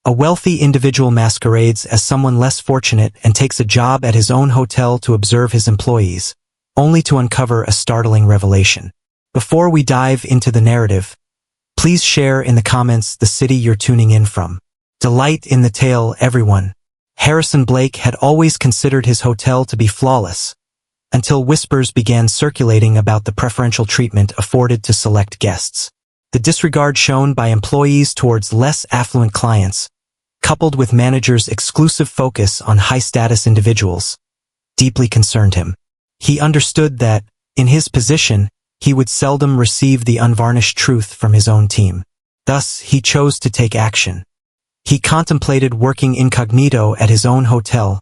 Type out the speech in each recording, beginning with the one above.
A wealthy individual masquerades as someone less fortunate and takes a job at his own hotel to observe his employees, only to uncover a startling revelation. Before we dive into the narrative, please share in the comments the city you're tuning in from. Delight in the tale, everyone. Harrison Blake had always considered his hotel to be flawless, until whispers began circulating about the preferential treatment afforded to select guests. The disregard shown by employees towards less affluent clients, coupled with managers' exclusive focus on high-status individuals, deeply concerned him. He understood that, in his position, he would seldom receive the unvarnished truth from his own team. Thus, he chose to take action. He contemplated working incognito at his own hotel,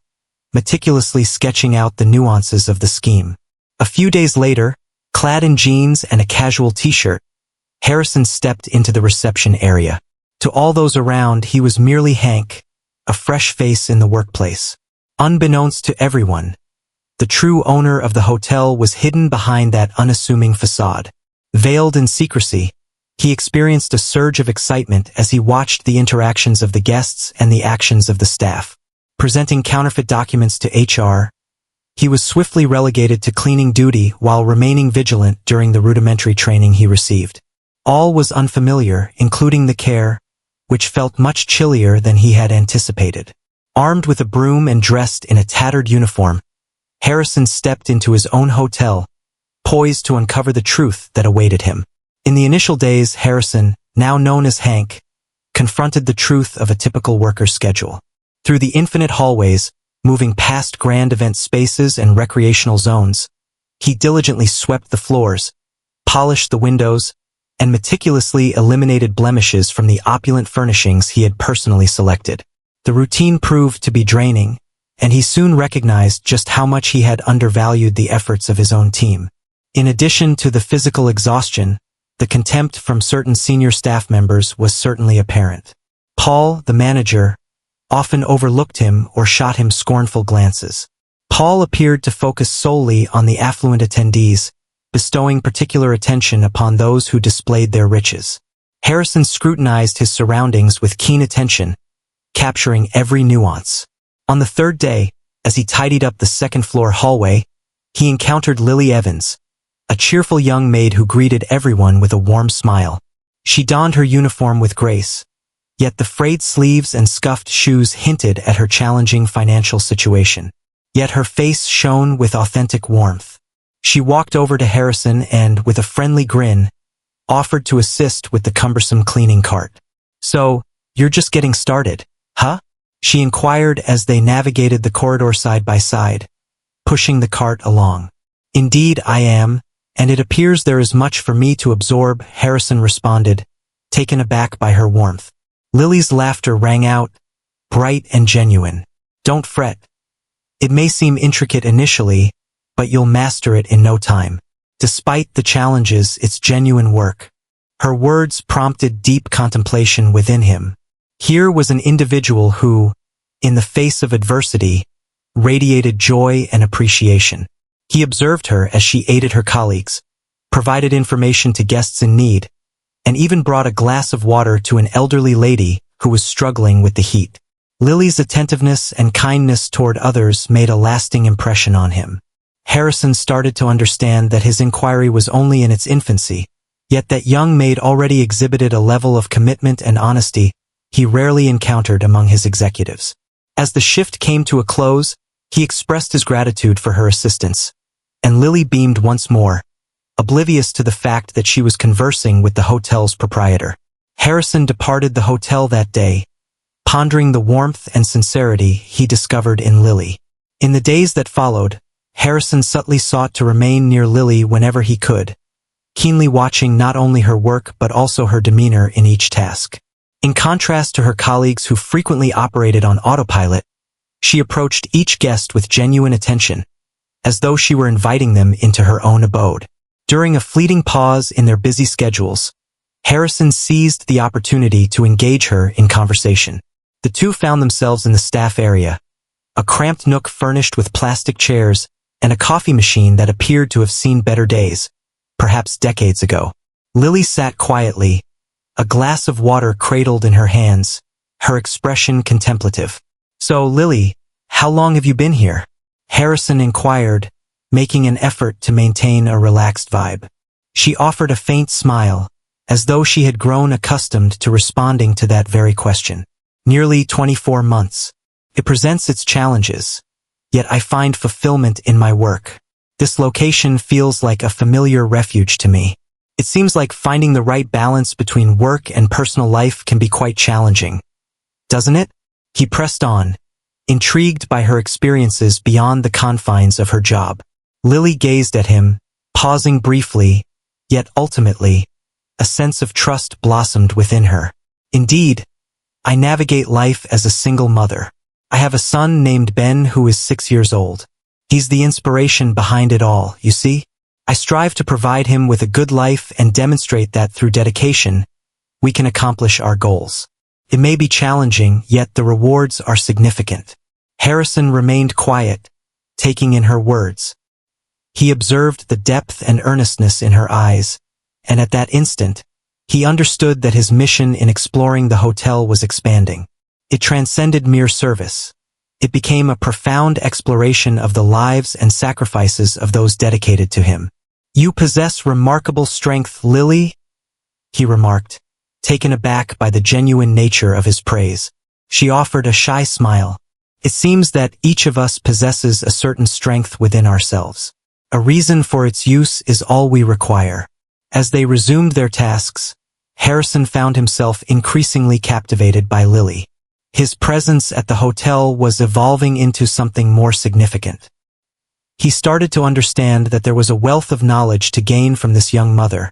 meticulously sketching out the nuances of the scheme. A few days later, clad in jeans and a casual t-shirt, Harrison stepped into the reception area. To all those around, he was merely Hank, a fresh face in the workplace. Unbeknownst to everyone, the true owner of the hotel was hidden behind that unassuming facade. Veiled in secrecy, he experienced a surge of excitement as he watched the interactions of the guests and the actions of the staff. Presenting counterfeit documents to HR, he was swiftly relegated to cleaning duty while remaining vigilant during the rudimentary training he received. All was unfamiliar, including the care, which felt much chillier than he had anticipated. Armed with a broom and dressed in a tattered uniform, Harrison stepped into his own hotel, poised to uncover the truth that awaited him. In the initial days, Harrison, now known as Hank, confronted the truth of a typical worker's schedule. Through the infinite hallways, moving past grand event spaces and recreational zones, he diligently swept the floors, polished the windows, and meticulously eliminated blemishes from the opulent furnishings he had personally selected. The routine proved to be draining, and he soon recognized just how much he had undervalued the efforts of his own team. In addition to the physical exhaustion, the contempt from certain senior staff members was certainly apparent. Paul, the manager, often overlooked him or shot him scornful glances. Paul appeared to focus solely on the affluent attendees, bestowing particular attention upon those who displayed their riches. Harrison scrutinized his surroundings with keen attention, capturing every nuance. On the third day, as he tidied up the second-floor hallway, he encountered Lily Evans, a cheerful young maid who greeted everyone with a warm smile. She donned her uniform with grace, yet the frayed sleeves and scuffed shoes hinted at her challenging financial situation. Yet her face shone with authentic warmth. She walked over to Harrison and, with a friendly grin, offered to assist with the cumbersome cleaning cart. "So, you're just getting started, huh?" she inquired as they navigated the corridor side by side, pushing the cart along. "Indeed I am, and it appears there is much for me to absorb," Harrison responded, taken aback by her warmth. Lily's laughter rang out, bright and genuine. "Don't fret. It may seem intricate initially, but you'll master it in no time. Despite the challenges, it's genuine work." Her words prompted deep contemplation within him. Here was an individual who, in the face of adversity, radiated joy and appreciation. He observed her as she aided her colleagues, provided information to guests in need, and even brought a glass of water to an elderly lady who was struggling with the heat. Lily's attentiveness and kindness toward others made a lasting impression on him. Harrison started to understand that his inquiry was only in its infancy, yet that young maid already exhibited a level of commitment and honesty he rarely encountered among his executives. As the shift came to a close, he expressed his gratitude for her assistance, and Lily beamed once more, oblivious to the fact that she was conversing with the hotel's proprietor. Harrison departed the hotel that day, pondering the warmth and sincerity he discovered in Lily. In the days that followed, Harrison subtly sought to remain near Lily whenever he could, keenly watching not only her work but also her demeanor in each task. In contrast to her colleagues who frequently operated on autopilot, she approached each guest with genuine attention, as though she were inviting them into her own abode. During a fleeting pause in their busy schedules, Harrison seized the opportunity to engage her in conversation. The two found themselves in the staff area, a cramped nook furnished with plastic chairs and a coffee machine that appeared to have seen better days, perhaps decades ago. Lily sat quietly, a glass of water cradled in her hands, her expression contemplative. "So, Lily, how long have you been here?" Harrison inquired, making an effort to maintain a relaxed vibe. She offered a faint smile, as though she had grown accustomed to responding to that very question. "Nearly 24 months. It presents its challenges, yet I find fulfillment in my work. This location feels like a familiar refuge to me. It seems like finding the right balance between work and personal life can be quite challenging, doesn't it?" He pressed on, intrigued by her experiences beyond the confines of her job. Lily gazed at him, pausing briefly, yet ultimately, a sense of trust blossomed within her. "Indeed, I navigate life as a single mother. I have a son named Ben who is 6 years old. He's the inspiration behind it all, you see? I strive to provide him with a good life and demonstrate that through dedication, we can accomplish our goals. It may be challenging, yet the rewards are significant." Harrison remained quiet, taking in her words. He observed the depth and earnestness in her eyes, and at that instant, he understood that his mission in exploring the hotel was expanding. It transcended mere service. It became a profound exploration of the lives and sacrifices of those dedicated to him. "You possess remarkable strength, Lily," he remarked, taken aback by the genuine nature of his praise. She offered a shy smile. "It seems that each of us possesses a certain strength within ourselves. A reason for its use is all we require." As they resumed their tasks, Harrison found himself increasingly captivated by Lily. His presence at the hotel was evolving into something more significant. He started to understand that there was a wealth of knowledge to gain from this young mother,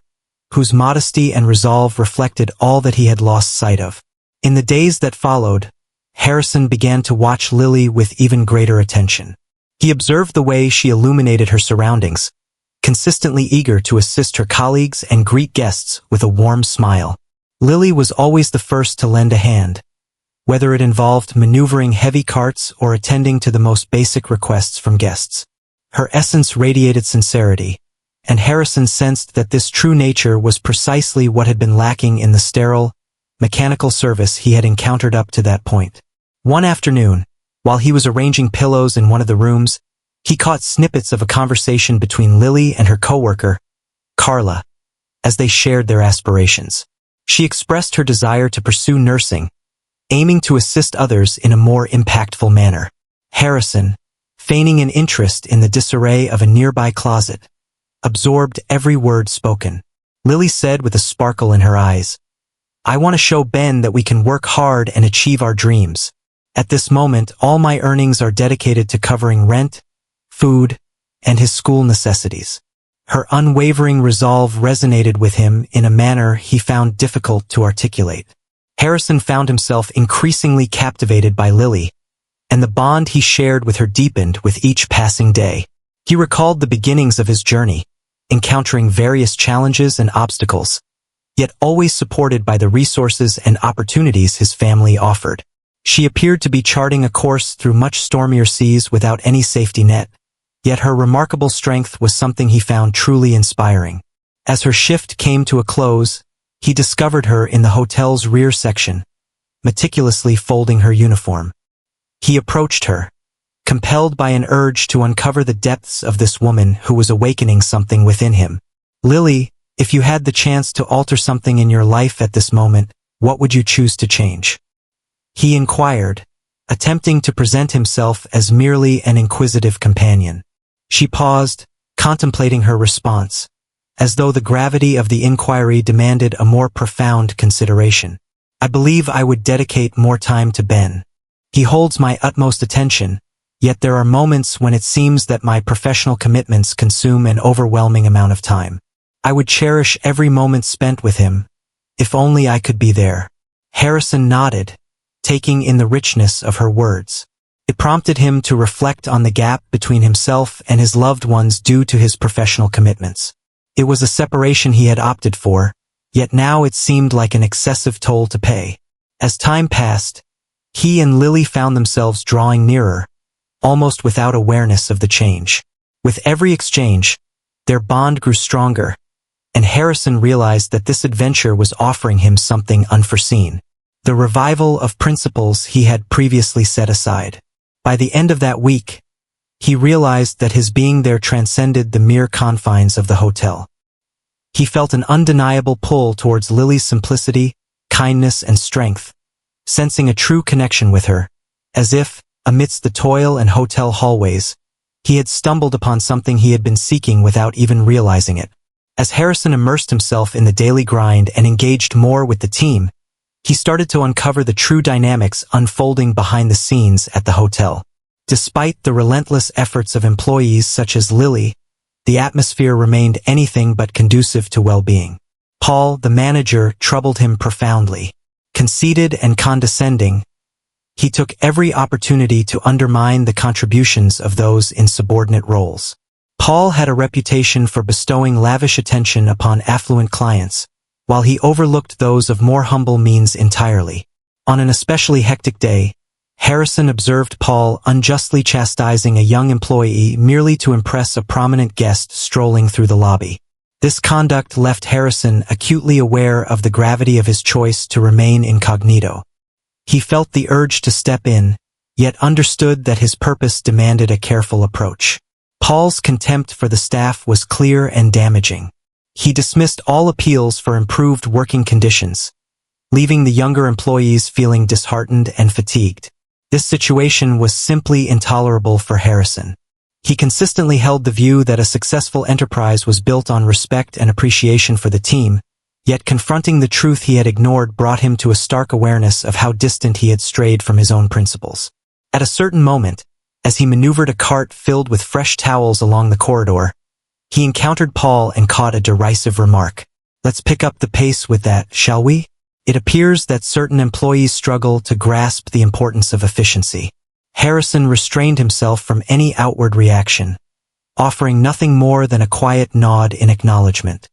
whose modesty and resolve reflected all that he had lost sight of. In the days that followed, Harrison began to watch Lily with even greater attention. He observed the way she illuminated her surroundings, consistently eager to assist her colleagues and greet guests with a warm smile. Lily was always the first to lend a hand, whether it involved maneuvering heavy carts or attending to the most basic requests from guests. Her essence radiated sincerity, and Harrison sensed that this true nature was precisely what had been lacking in the sterile, mechanical service he had encountered up to that point. One afternoon, while he was arranging pillows in one of the rooms, he caught snippets of a conversation between Lily and her coworker, Carla, as they shared their aspirations. She expressed her desire to pursue nursing, aiming to assist others in a more impactful manner. Harrison, feigning an interest in the disarray of a nearby closet, absorbed every word spoken. Lily said with a sparkle in her eyes, "I want to show Ben that we can work hard and achieve our dreams. At this moment, all my earnings are dedicated to covering rent, food, and his school necessities." Her unwavering resolve resonated with him in a manner he found difficult to articulate. Harrison found himself increasingly captivated by Lily, and the bond he shared with her deepened with each passing day. He recalled the beginnings of his journey, encountering various challenges and obstacles, yet always supported by the resources and opportunities his family offered. She appeared to be charting a course through much stormier seas without any safety net, yet her remarkable strength was something he found truly inspiring. As her shift came to a close, he discovered her in the hotel's rear section, meticulously folding her uniform. He approached her, compelled by an urge to uncover the depths of this woman who was awakening something within him. "Lily, if you had the chance to alter something in your life at this moment, what would you choose to change?" he inquired, attempting to present himself as merely an inquisitive companion. She paused, contemplating her response, as though the gravity of the inquiry demanded a more profound consideration. "I believe I would dedicate more time to Ben. He holds my utmost attention, yet there are moments when it seems that my professional commitments consume an overwhelming amount of time. I would cherish every moment spent with him, if only I could be there." Harrison nodded, taking in the richness of her words. It prompted him to reflect on the gap between himself and his loved ones due to his professional commitments. It was a separation he had opted for, yet now it seemed like an excessive toll to pay. As time passed, he and Lily found themselves drawing nearer, almost without awareness of the change. With every exchange, their bond grew stronger, and Harrison realized that this adventure was offering him something unforeseen. the revival of principles he had previously set aside. By the end of that week, he realized that his being there transcended the mere confines of the hotel. He felt an undeniable pull towards Lily's simplicity, kindness, and strength, sensing a true connection with her, as if, amidst the toil and hotel hallways, he had stumbled upon something he had been seeking without even realizing it. As Harrison immersed himself in the daily grind and engaged more with the team, he started to uncover the true dynamics unfolding behind the scenes at the hotel. Despite the relentless efforts of employees such as Lily, the atmosphere remained anything but conducive to well-being. Paul, the manager, troubled him profoundly. Conceited and condescending, he took every opportunity to undermine the contributions of those in subordinate roles. Paul had a reputation for bestowing lavish attention upon affluent clients, while he overlooked those of more humble means entirely. On an especially hectic day, Harrison observed Paul unjustly chastising a young employee merely to impress a prominent guest strolling through the lobby. This conduct left Harrison acutely aware of the gravity of his choice to remain incognito. He felt the urge to step in, yet understood that his purpose demanded a careful approach. Paul's contempt for the staff was clear and damaging. He dismissed all appeals for improved working conditions, leaving the younger employees feeling disheartened and fatigued. This situation was simply intolerable for Harrison. He consistently held the view that a successful enterprise was built on respect and appreciation for the team, yet confronting the truth he had ignored brought him to a stark awareness of how distant he had strayed from his own principles. At a certain moment, as he maneuvered a cart filled with fresh towels along the corridor, he encountered Paul and caught a derisive remark. "Let's pick up the pace with that, shall we?" It appears that certain employees struggle to grasp the importance of efficiency. Harrison restrained himself from any outward reaction, offering nothing more than a quiet nod in acknowledgement.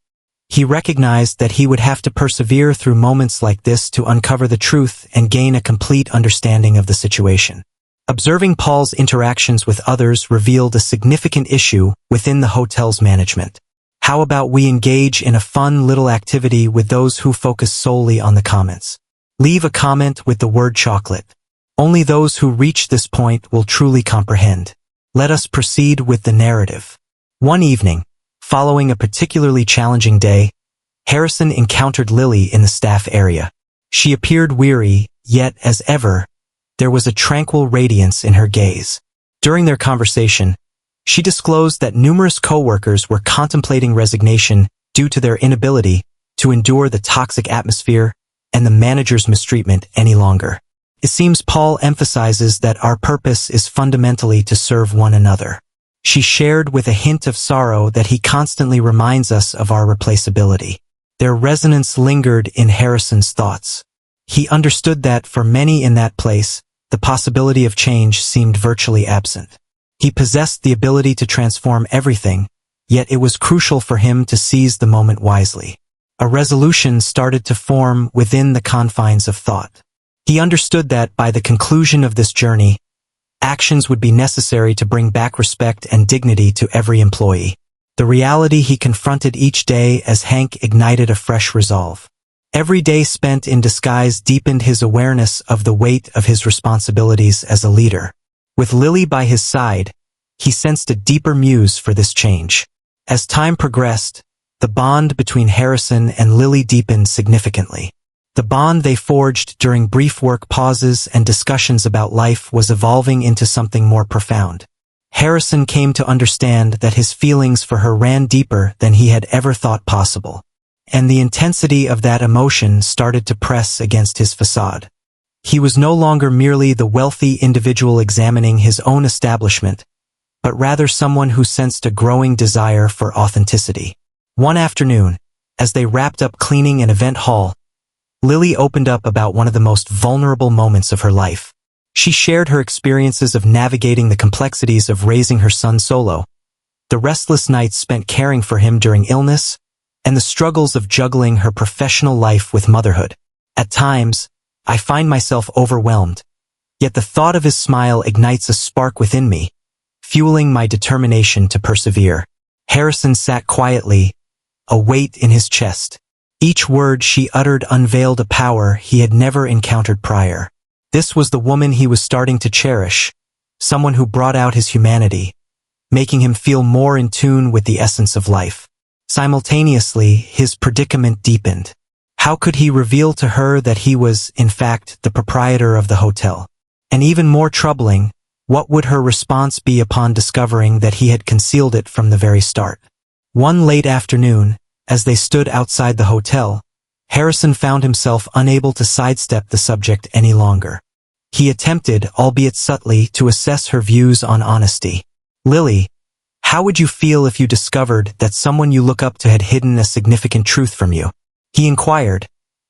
He recognized that he would have to persevere through moments like this to uncover the truth and gain a complete understanding of the situation. Observing Paul's interactions with others revealed a significant issue within the hotel's management. How about we engage in a fun little activity with those who focus solely on the comments? Leave a comment with the word chocolate. Only those who reach this point will truly comprehend. Let us proceed with the narrative. One evening, following a particularly challenging day, Harrison encountered Lily in the staff area. She appeared weary, yet, as ever, there was a tranquil radiance in her gaze. During their conversation, she disclosed that numerous co-workers were contemplating resignation due to their inability to endure the toxic atmosphere and the manager's mistreatment any longer. It seems Paul emphasizes that our purpose is fundamentally to serve one another. She shared with a hint of sorrow that he constantly reminds us of our replaceability. Their resonance lingered in Harrison's thoughts. He understood that for many in that place, the possibility of change seemed virtually absent. He possessed the ability to transform everything, yet it was crucial for him to seize the moment wisely. A resolution started to form within the confines of thought. He understood that by the conclusion of this journey, actions would be necessary to bring back respect and dignity to every employee. The reality he confronted each day as Hank ignited a fresh resolve. Every day spent in disguise deepened his awareness of the weight of his responsibilities as a leader. With Lily by his side, he sensed a deeper muse for this change. As time progressed, the bond between Harrison and Lily deepened significantly. The bond they forged during brief work pauses and discussions about life was evolving into something more profound. Harrison came to understand that his feelings for her ran deeper than he had ever thought possible, and the intensity of that emotion started to press against his facade. He was no longer merely the wealthy individual examining his own establishment, but rather someone who sensed a growing desire for authenticity. One afternoon, as they wrapped up cleaning an event hall, Lily opened up about one of the most vulnerable moments of her life. She shared her experiences of navigating the complexities of raising her son solo, the restless nights spent caring for him during illness, and the struggles of juggling her professional life with motherhood. At times, I find myself overwhelmed, yet the thought of his smile ignites a spark within me, fueling my determination to persevere. Harrison sat quietly, a weight in his chest. Each word she uttered unveiled a power he had never encountered prior. This was the woman he was starting to cherish, someone who brought out his humanity, making him feel more in tune with the essence of life. Simultaneously, his predicament deepened. How could he reveal to her that he was, in fact, the proprietor of the hotel? And even more troubling, what would her response be upon discovering that he had concealed it from the very start? One late afternoon, as they stood outside the hotel, Harrison found himself unable to sidestep the subject any longer. He attempted, albeit subtly, to assess her views on honesty. "Lily, how would you feel if you discovered that someone you look up to had hidden a significant truth from you?" he inquired,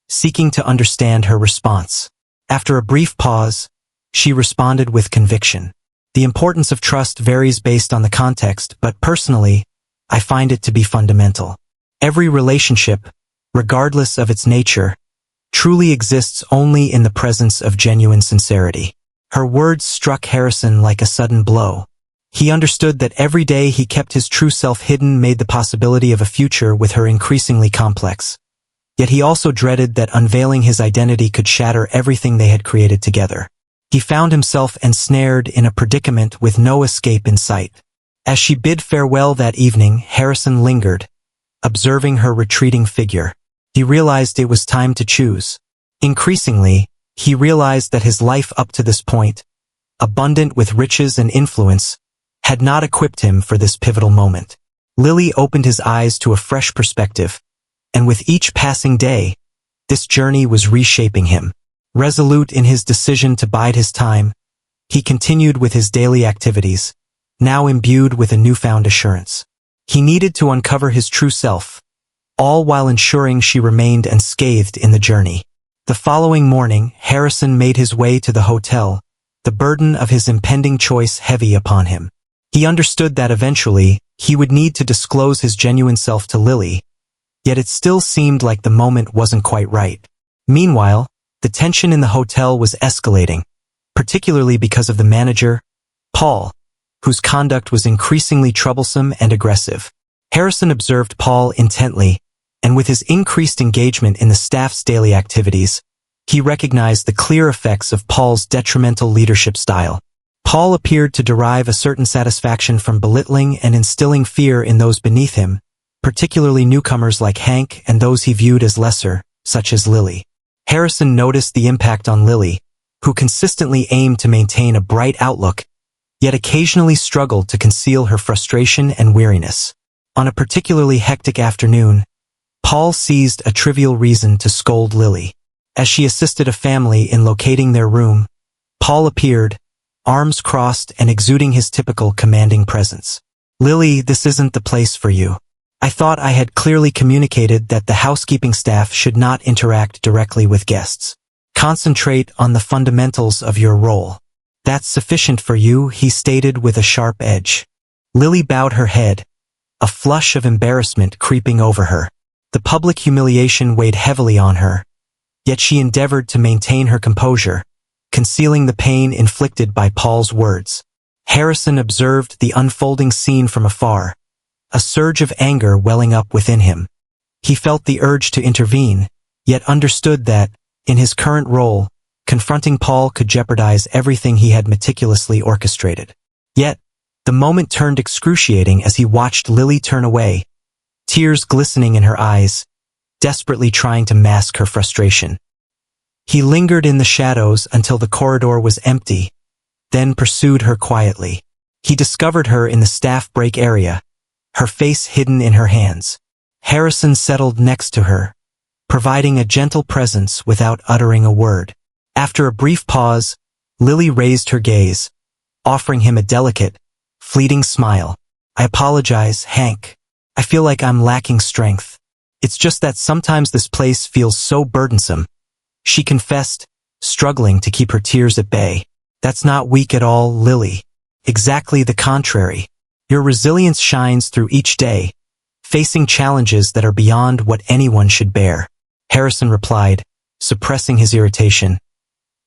seeking to understand her response. After a brief pause, she responded with conviction. "The importance of trust varies based on the context, but personally, I find it to be fundamental. Every relationship, regardless of its nature, truly exists only in the presence of genuine sincerity." Her words struck Harrison like a sudden blow. He understood that every day he kept his true self hidden made the possibility of a future with her increasingly complex. Yet he also dreaded that unveiling his identity could shatter everything they had created together. He found himself ensnared in a predicament with no escape in sight. As she bid farewell that evening, Harrison lingered, observing her retreating figure. He realized it was time to choose. Increasingly, he realized that his life up to this point, abundant with riches and influence, had not equipped him for this pivotal moment. Lily opened his eyes to a fresh perspective, and with each passing day, this journey was reshaping him. Resolute in his decision to bide his time, he continued with his daily activities, now imbued with a newfound assurance. He needed to uncover his true self, all while ensuring she remained unscathed in the journey. The following morning, Harrison made his way to the hotel, the burden of his impending choice heavy upon him. He understood that eventually, he would need to disclose his genuine self to Lily, yet it still seemed like the moment wasn't quite right. Meanwhile, the tension in the hotel was escalating, particularly because of the manager, Paul, whose conduct was increasingly troublesome and aggressive. Harrison observed Paul intently, and with his increased engagement in the staff's daily activities, he recognized the clear effects of Paul's detrimental leadership style. Paul appeared to derive a certain satisfaction from belittling and instilling fear in those beneath him, particularly newcomers like Hank and those he viewed as lesser, such as Lily. Harrison noticed the impact on Lily, who consistently aimed to maintain a bright outlook, yet occasionally struggled to conceal her frustration and weariness. On a particularly hectic afternoon, Paul seized a trivial reason to scold Lily. As she assisted a family in locating their room, Paul appeared, arms crossed and exuding his typical commanding presence. "Lily, this isn't the place for you. I thought I had clearly communicated that the housekeeping staff should not interact directly with guests. Concentrate on the fundamentals of your role. That's sufficient for you," he stated with a sharp edge. Lily bowed her head, a flush of embarrassment creeping over her. The public humiliation weighed heavily on her, yet she endeavored to maintain her composure, concealing the pain inflicted by Paul's words. Harrison observed the unfolding scene from afar, a surge of anger welling up within him. He felt the urge to intervene, yet understood that, in his current role, confronting Paul could jeopardize everything he had meticulously orchestrated. Yet, the moment turned excruciating as he watched Lily turn away, tears glistening in her eyes, desperately trying to mask her frustration. He lingered in the shadows until the corridor was empty, then pursued her quietly. He discovered her in the staff break area, her face hidden in her hands. Harrison settled next to her, providing a gentle presence without uttering a word. After a brief pause, Lily raised her gaze, offering him a delicate, fleeting smile. "I apologize, Hank. I feel like I'm lacking strength. It's just that sometimes this place feels so burdensome," she confessed, struggling to keep her tears at bay. "That's not weak at all, Lily. Exactly the contrary. Your resilience shines through each day, facing challenges that are beyond what anyone should bear." Harrison replied, suppressing his irritation.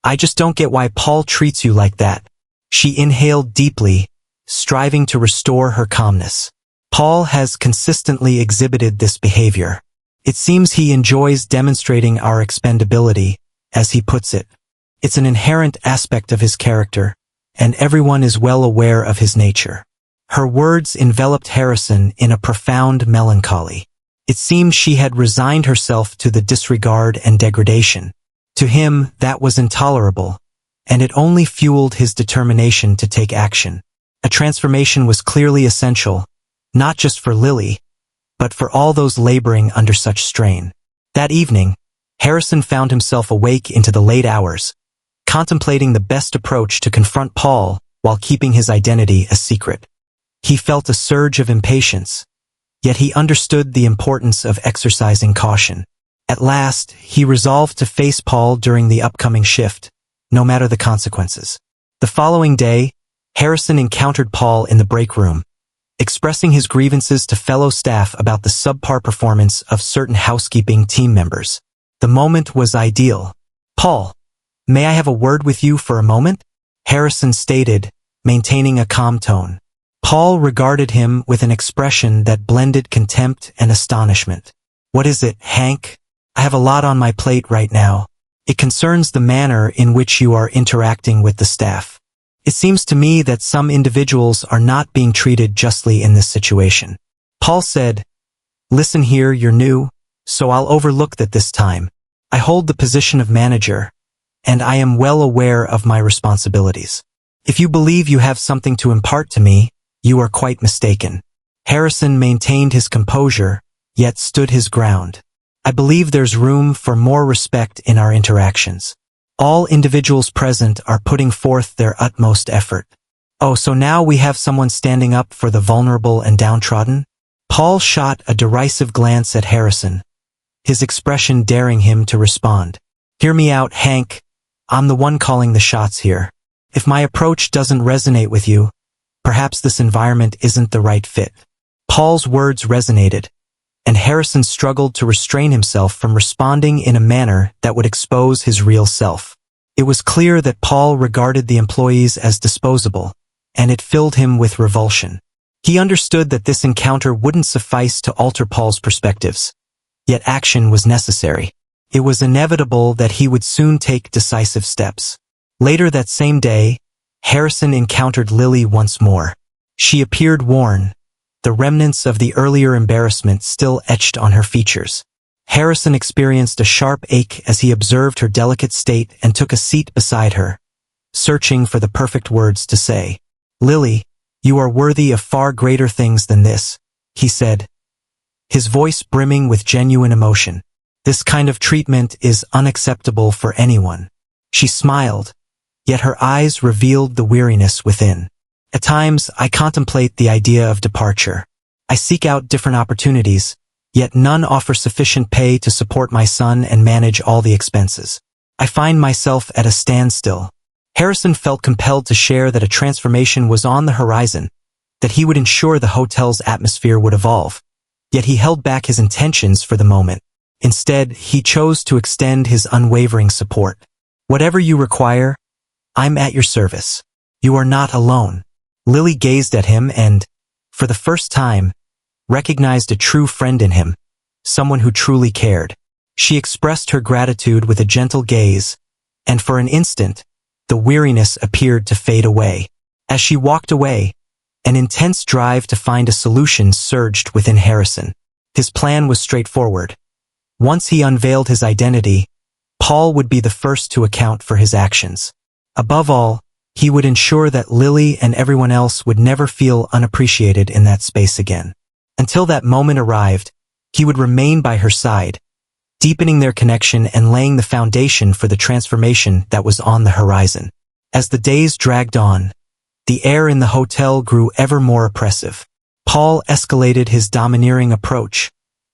"I just don't get why Paul treats you like that." She inhaled deeply, striving to restore her calmness. "Paul has consistently exhibited this behavior. It seems he enjoys demonstrating our expendability, as he puts it. It's an inherent aspect of his character, and everyone is well aware of his nature. Her words enveloped Harrison in a profound melancholy. It seemed she had resigned herself to the disregard and degradation. To him, that was intolerable, and it only fueled his determination to take action. A transformation was clearly essential, not just for Lily, but for all those laboring under such strain. That evening, Harrison found himself awake into the late hours, contemplating the best approach to confront Paul while keeping his identity a secret. He felt a surge of impatience, yet he understood the importance of exercising caution. At last, he resolved to face Paul during the upcoming shift, no matter the consequences. The following day, Harrison encountered Paul in the break room, expressing his grievances to fellow staff about the subpar performance of certain housekeeping team members. The moment was ideal. "Paul, may I have a word with you for a moment?" Harrison stated, maintaining a calm tone. Paul regarded him with an expression that blended contempt and astonishment. "What is it, Hank? I have a lot on my plate right now. It concerns the manner in which you are interacting with the staff. It seems to me that some individuals are not being treated justly in this situation." Paul said, "Listen here, you're new, so I'll overlook that this time. I hold the position of manager, and I am well aware of my responsibilities. If you believe you have something to impart to me, you are quite mistaken." Harrison maintained his composure, yet stood his ground. "I believe there's room for more respect in our interactions. All individuals present are putting forth their utmost effort." "Oh, so now we have someone standing up for the vulnerable and downtrodden?" Paul shot a derisive glance at Harrison, his expression daring him to respond. "Hear me out, Hank. I'm the one calling the shots here. If my approach doesn't resonate with you, perhaps this environment isn't the right fit." Paul's words resonated, and Harrison struggled to restrain himself from responding in a manner that would expose his real self. It was clear that Paul regarded the employees as disposable, and it filled him with revulsion. He understood that this encounter wouldn't suffice to alter Paul's perspectives, yet action was necessary. It was inevitable that he would soon take decisive steps. Later that same day, Harrison encountered Lily once more. She appeared worn, the remnants of the earlier embarrassment still etched on her features. Harrison experienced a sharp ache as he observed her delicate state and took a seat beside her, searching for the perfect words to say. "Lily, you are worthy of far greater things than this," he said, his voice brimming with genuine emotion. "This kind of treatment is unacceptable for anyone." She smiled, yet her eyes revealed the weariness within. "At times, I contemplate the idea of departure. I seek out different opportunities, yet none offer sufficient pay to support my son and manage all the expenses. I find myself at a standstill." Harrison felt compelled to share that a transformation was on the horizon, that he would ensure the hotel's atmosphere would evolve. Yet he held back his intentions for the moment. Instead, he chose to extend his unwavering support. "Whatever you require, I'm at your service. You are not alone." Lily gazed at him and, for the first time, recognized a true friend in him, someone who truly cared. She expressed her gratitude with a gentle gaze, and for an instant, the weariness appeared to fade away. As she walked away, an intense drive to find a solution surged within Harrison. His plan was straightforward. Once he unveiled his identity, Paul would be the first to account for his actions. Above all, he would ensure that Lily and everyone else would never feel unappreciated in that space again. Until that moment arrived, he would remain by her side, deepening their connection and laying the foundation for the transformation that was on the horizon. As the days dragged on, the air in the hotel grew ever more oppressive. Paul escalated his domineering approach,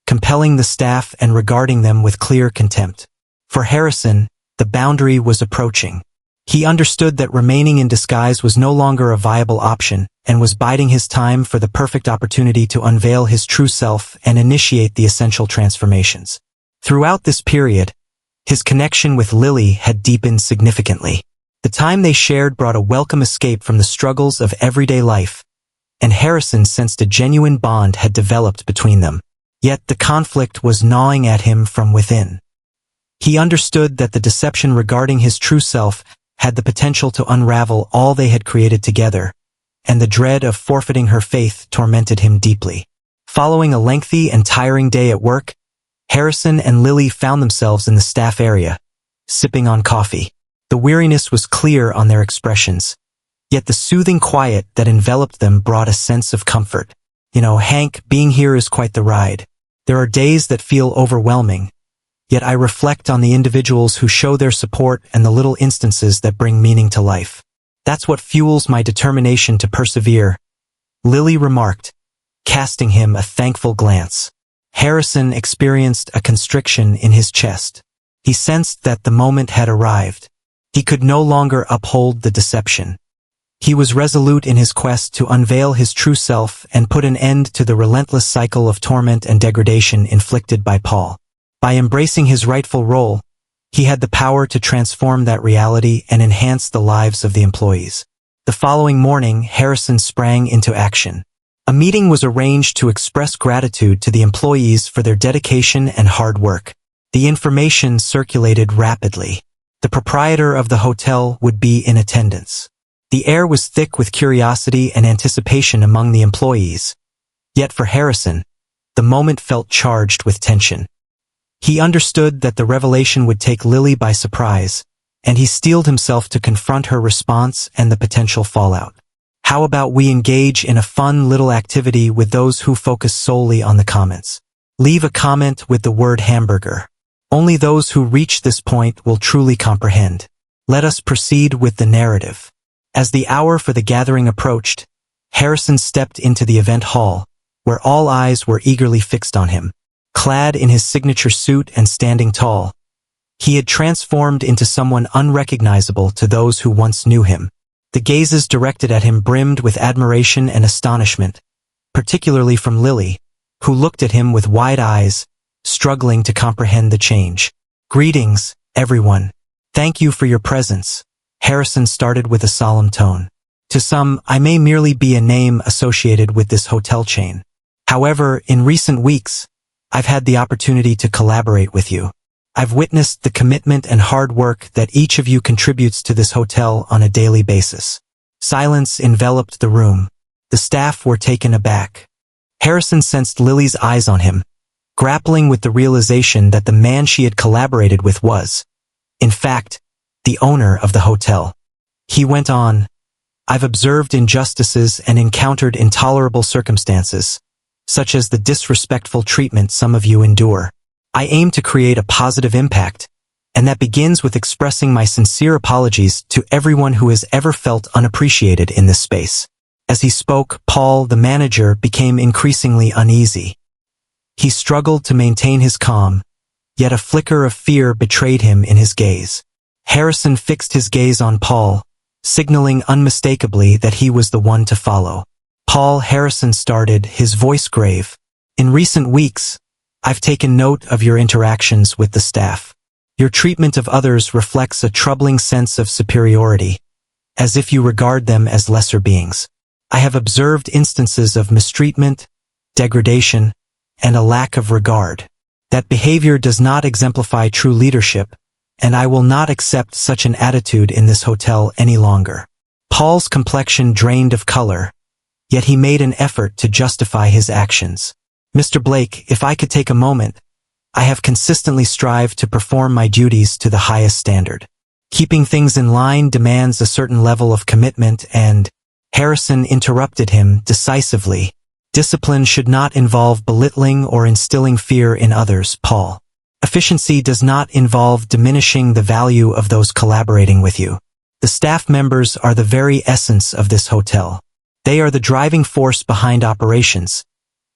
compelling the staff and regarding them with clear contempt. For Harrison, the boundary was approaching. He understood that remaining in disguise was no longer a viable option and was biding his time for the perfect opportunity to unveil his true self and initiate the essential transformations. Throughout this period, his connection with Lily had deepened significantly. The time they shared brought a welcome escape from the struggles of everyday life, and Harrison sensed a genuine bond had developed between them. Yet the conflict was gnawing at him from within. He understood that the deception regarding his true self had the potential to unravel all they had created together, and the dread of forfeiting her faith tormented him deeply. Following a lengthy and tiring day at work, Harrison and Lily found themselves in the staff area, sipping on coffee. The weariness was clear on their expressions, yet the soothing quiet that enveloped them brought a sense of comfort. Hank, being here is quite the ride. There are days that feel overwhelming, yet I reflect on the individuals who show their support and the little instances that bring meaning to life. That's what fuels my determination to persevere, Lily remarked, casting him a thankful glance. Harrison experienced a constriction in his chest. He sensed that the moment had arrived. He could no longer uphold the deception. He was resolute in his quest to unveil his true self and put an end to the relentless cycle of torment and degradation inflicted by Paul. By embracing his rightful role, he had the power to transform that reality and enhance the lives of the employees. The following morning, Harrison sprang into action. A meeting was arranged to express gratitude to the employees for their dedication and hard work. The information circulated rapidly. The proprietor of the hotel would be in attendance. The air was thick with curiosity and anticipation among the employees. Yet for Harrison, the moment felt charged with tension. He understood that the revelation would take Lily by surprise, and he steeled himself to confront her response and the potential fallout. How about we engage in a fun little activity with those who focus solely on the comments? Leave a comment with the word hamburger. Only those who reach this point will truly comprehend. Let us proceed with the narrative. As the hour for the gathering approached, Harrison stepped into the event hall, where all eyes were eagerly fixed on him. Clad in his signature suit and standing tall, he had transformed into someone unrecognizable to those who once knew him. The gazes directed at him brimmed with admiration and astonishment, particularly from Lily, who looked at him with wide eyes, struggling to comprehend the change. Greetings, everyone. Thank you for your presence, Harrison started with a solemn tone. To some, I may merely be a name associated with this hotel chain. However, in recent weeks, I've had the opportunity to collaborate with you. I've witnessed the commitment and hard work that each of you contributes to this hotel on a daily basis. Silence enveloped the room. The staff were taken aback. Harrison sensed Lily's eyes on him, grappling with the realization that the man she had collaborated with was, in fact, the owner of the hotel. He went on, I've observed injustices and encountered intolerable circumstances, such as the disrespectful treatment some of you endure. I aim to create a positive impact, and that begins with expressing my sincere apologies to everyone who has ever felt unappreciated in this space. As he spoke, Paul, the manager, became increasingly uneasy. He struggled to maintain his calm, yet a flicker of fear betrayed him in his gaze. Harrison fixed his gaze on Paul, signaling unmistakably that he was the one to follow. Paul, Harrison started, his voice grave. In recent weeks, I've taken note of your interactions with the staff. Your treatment of others reflects a troubling sense of superiority, as if you regard them as lesser beings. I have observed instances of mistreatment, degradation, and a lack of regard. That behavior does not exemplify true leadership, and I will not accept such an attitude in this hotel any longer. Paul's complexion drained of color, yet he made an effort to justify his actions. Mr. Blake, if I could take a moment, I have consistently strived to perform my duties to the highest standard. Keeping things in line demands a certain level of commitment and, Harrison interrupted him decisively. Discipline should not involve belittling or instilling fear in others, Paul. Efficiency does not involve diminishing the value of those collaborating with you. The staff members are the very essence of this hotel. They are the driving force behind operations,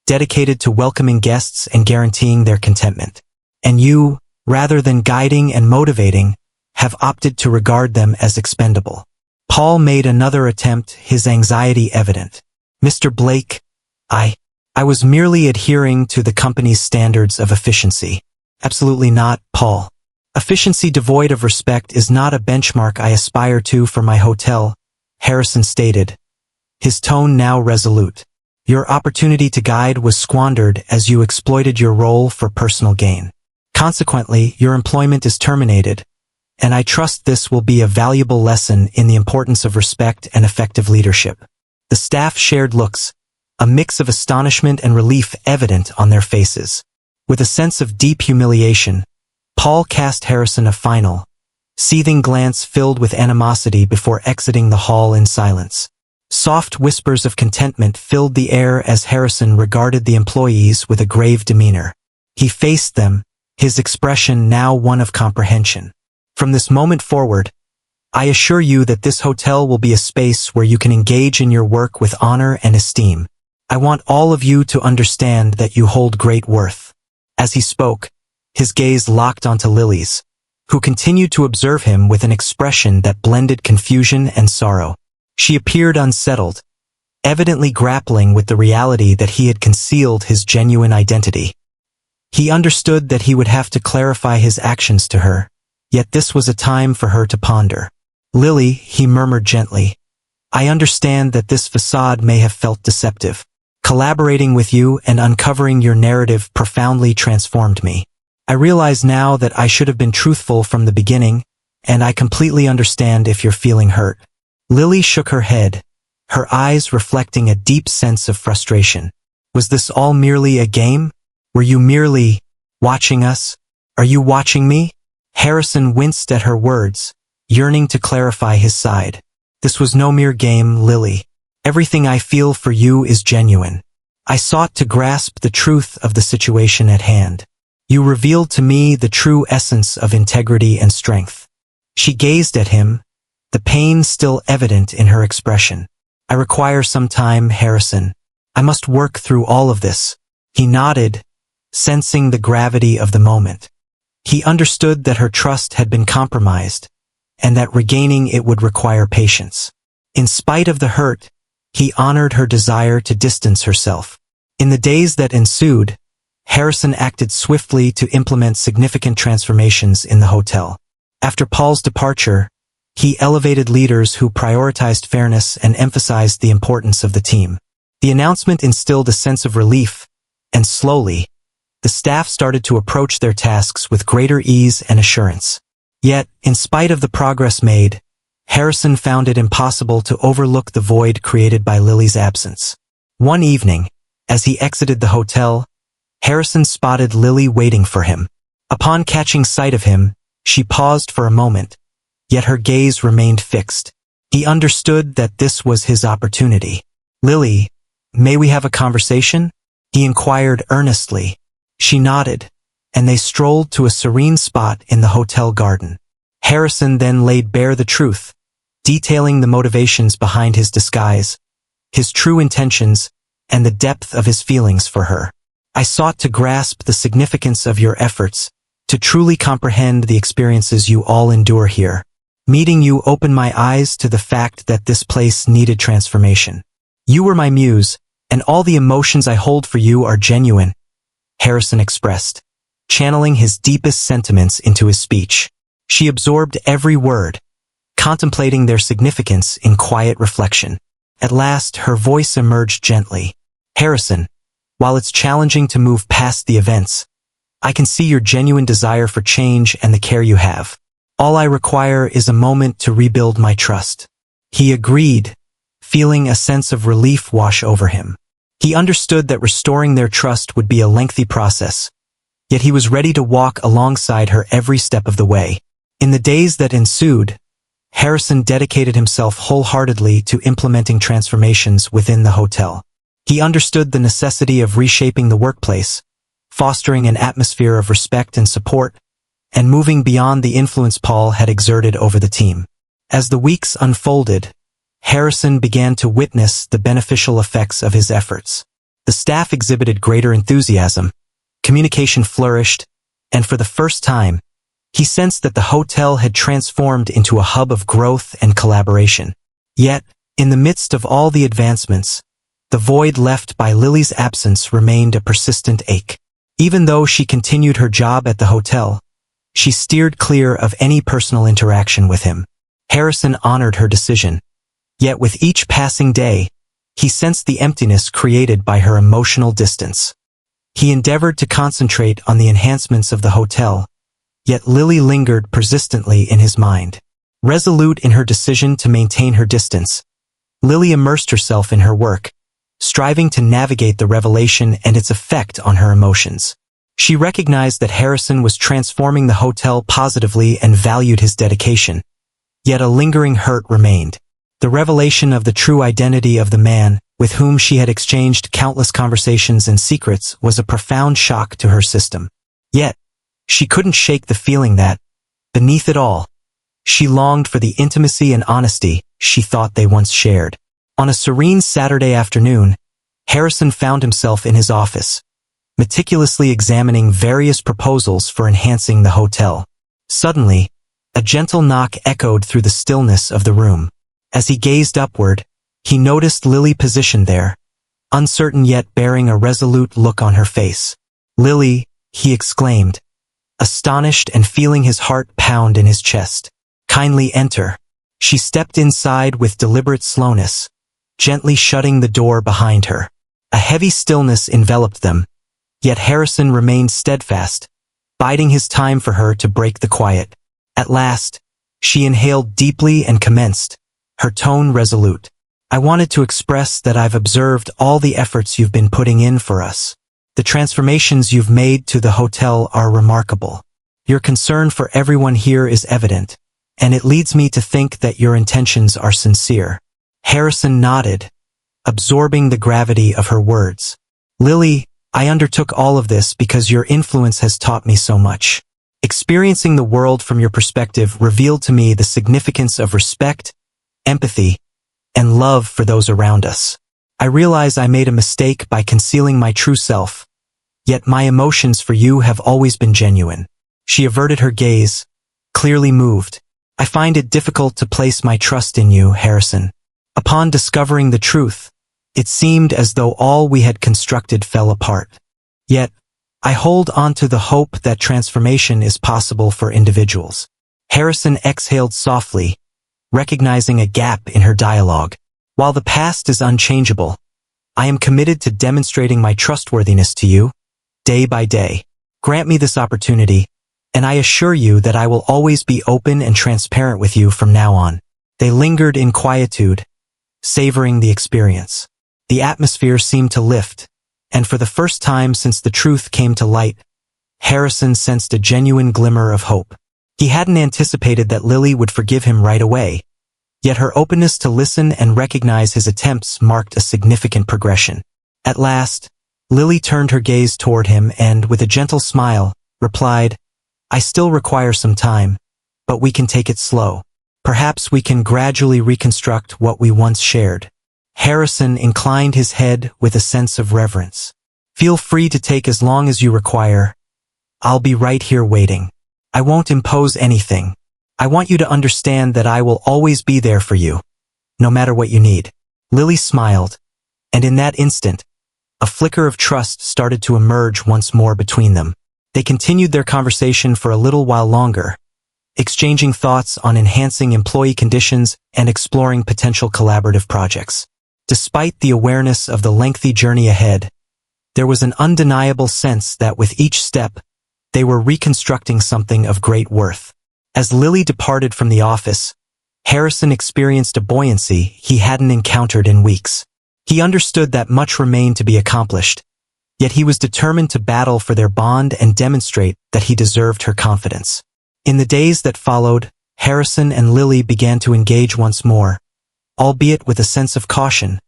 dedicated to welcoming guests and guaranteeing their contentment. And you, rather than guiding and motivating, have opted to regard them as expendable. Paul made another attempt, his anxiety evident. Mr. Blake, I was merely adhering to the company's standards of efficiency. Absolutely not, Paul. Efficiency devoid of respect is not a benchmark I aspire to for my hotel, Harrison stated, his tone now resolute. Your opportunity to guide was squandered as you exploited your role for personal gain. Consequently, your employment is terminated, and I trust this will be a valuable lesson in the importance of respect and effective leadership." The staff shared looks, a mix of astonishment and relief evident on their faces. With a sense of deep humiliation, Paul cast Harrison a final, seething glance filled with animosity before exiting the hall in silence. Soft whispers of contentment filled the air as Harrison regarded the employees with a grave demeanor. He faced them, his expression now one of comprehension. "From this moment forward, I assure you that this hotel will be a space where you can engage in your work with honor and esteem. I want all of you to understand that you hold great worth." As he spoke, his gaze locked onto Lily's, who continued to observe him with an expression that blended confusion and sorrow. She appeared unsettled, evidently grappling with the reality that he had concealed his genuine identity. He understood that he would have to clarify his actions to her, yet this was a time for her to ponder. "Lily," he murmured gently, "I understand that this facade may have felt deceptive. Collaborating with you and uncovering your narrative profoundly transformed me. I realize now that I should have been truthful from the beginning, and I completely understand if you're feeling hurt." Lily shook her head, her eyes reflecting a deep sense of frustration. "Was this all merely a game? Were you merely watching us? Are you watching me?" Harrison winced at her words, yearning to clarify his side. "This was no mere game, Lily. Everything I feel for you is genuine. I sought to grasp the truth of the situation at hand. You revealed to me the true essence of integrity and strength." She gazed at him, the pain still evident in her expression. "I require some time, Harrison. I must work through all of this." He nodded, sensing the gravity of the moment. He understood that her trust had been compromised, and that regaining it would require patience. In spite of the hurt, he honored her desire to distance herself. In the days that ensued, Harrison acted swiftly to implement significant transformations in the hotel. After Paul's departure, he elevated leaders who prioritized fairness and emphasized the importance of the team. The announcement instilled a sense of relief, and slowly, the staff started to approach their tasks with greater ease and assurance. Yet, in spite of the progress made, Harrison found it impossible to overlook the void created by Lily's absence. One evening, as he exited the hotel, Harrison spotted Lily waiting for him. Upon catching sight of him, she paused for a moment, yet her gaze remained fixed. He understood that this was his opportunity. "Lily, may we have a conversation?" he inquired earnestly. She nodded, and they strolled to a serene spot in the hotel garden. Harrison then laid bare the truth, detailing the motivations behind his disguise, his true intentions, and the depth of his feelings for her. "I sought to grasp the significance of your efforts, to truly comprehend the experiences you all endure here. Meeting you opened my eyes to the fact that this place needed transformation. You were my muse, and all the emotions I hold for you are genuine," Harrison expressed, channeling his deepest sentiments into his speech. She absorbed every word, contemplating their significance in quiet reflection. At last, her voice emerged gently. "Harrison, while it's challenging to move past the events, I can see your genuine desire for change and the care you have. All I require is a moment to rebuild my trust." He agreed, feeling a sense of relief wash over him. He understood that restoring their trust would be a lengthy process, yet he was ready to walk alongside her every step of the way. In the days that ensued, Harrison dedicated himself wholeheartedly to implementing transformations within the hotel. He understood the necessity of reshaping the workplace, fostering an atmosphere of respect and support, and moving beyond the influence Paul had exerted over the team. As the weeks unfolded, Harrison began to witness the beneficial effects of his efforts. The staff exhibited greater enthusiasm, communication flourished, and for the first time, he sensed that the hotel had transformed into a hub of growth and collaboration. Yet, in the midst of all the advancements, the void left by Lily's absence remained a persistent ache. Even though she continued her job at the hotel, she steered clear of any personal interaction with him. Harrison honored her decision. Yet with each passing day, He sensed the emptiness created by her emotional distance. He endeavored to concentrate on the enhancements of the hotel, yet Lily lingered persistently in his mind. Resolute in her decision to maintain her distance, Lily immersed herself in her work, striving to navigate the revelation and its effect on her emotions. She recognized that Harrison was transforming the hotel positively and valued his dedication, yet a lingering hurt remained. The revelation of the true identity of the man, with whom she had exchanged countless conversations and secrets, was a profound shock to her system. Yet, she couldn't shake the feeling that, beneath it all, she longed for the intimacy and honesty she thought they once shared. On a serene Saturday afternoon, Harrison found himself in his office, meticulously examining various proposals for enhancing the hotel. Suddenly, a gentle knock echoed through the stillness of the room. As he gazed upward, he noticed Lily positioned there, uncertain yet bearing a resolute look on her face. "Lily," he exclaimed, astonished and feeling his heart pound in his chest. "Kindly enter." She stepped inside with deliberate slowness, gently shutting the door behind her. A heavy stillness enveloped them, yet Harrison remained steadfast, biding his time for her to break the quiet. At last, she inhaled deeply and commenced, her tone resolute. "I wanted to express that I've observed all the efforts you've been putting in for us. The transformations you've made to the hotel are remarkable. Your concern for everyone here is evident, and it leads me to think that your intentions are sincere." Harrison nodded, absorbing the gravity of her words. "Lily, I undertook all of this because your influence has taught me so much. Experiencing the world from your perspective revealed to me the significance of respect, empathy, and love for those around us. I realize I made a mistake by concealing my true self, yet my emotions for you have always been genuine." She averted her gaze, clearly moved. "I find it difficult to place my trust in you, Harrison. Upon discovering the truth, it seemed as though all we had constructed fell apart. Yet, I hold on to the hope that transformation is possible for individuals." Harrison exhaled softly, recognizing a gap in her dialogue. "While the past is unchangeable, I am committed to demonstrating my trustworthiness to you, day by day. Grant me this opportunity, and I assure you that I will always be open and transparent with you from now on." They lingered in quietude, savoring the experience. The atmosphere seemed to lift, and for the first time since the truth came to light, Harrison sensed a genuine glimmer of hope. He hadn't anticipated that Lily would forgive him right away, yet her openness to listen and recognize his attempts marked a significant progression. At last, Lily turned her gaze toward him and, with a gentle smile, replied, "I still require some time, but we can take it slow. Perhaps we can gradually reconstruct what we once shared." Harrison inclined his head with a sense of reverence. "Feel free to take as long as you require. I'll be right here waiting. I won't impose anything. I want you to understand that I will always be there for you, no matter what you need." Lily smiled, and in that instant, a flicker of trust started to emerge once more between them. They continued their conversation for a little while longer, exchanging thoughts on enhancing employee conditions and exploring potential collaborative projects. Despite the awareness of the lengthy journey ahead, there was an undeniable sense that with each step, they were reconstructing something of great worth. As Lily departed from the office, Harrison experienced a buoyancy he hadn't encountered in weeks. He understood that much remained to be accomplished, yet he was determined to battle for their bond and demonstrate that he deserved her confidence. In the days that followed, Harrison and Lily began to engage once more, albeit with a sense of caution,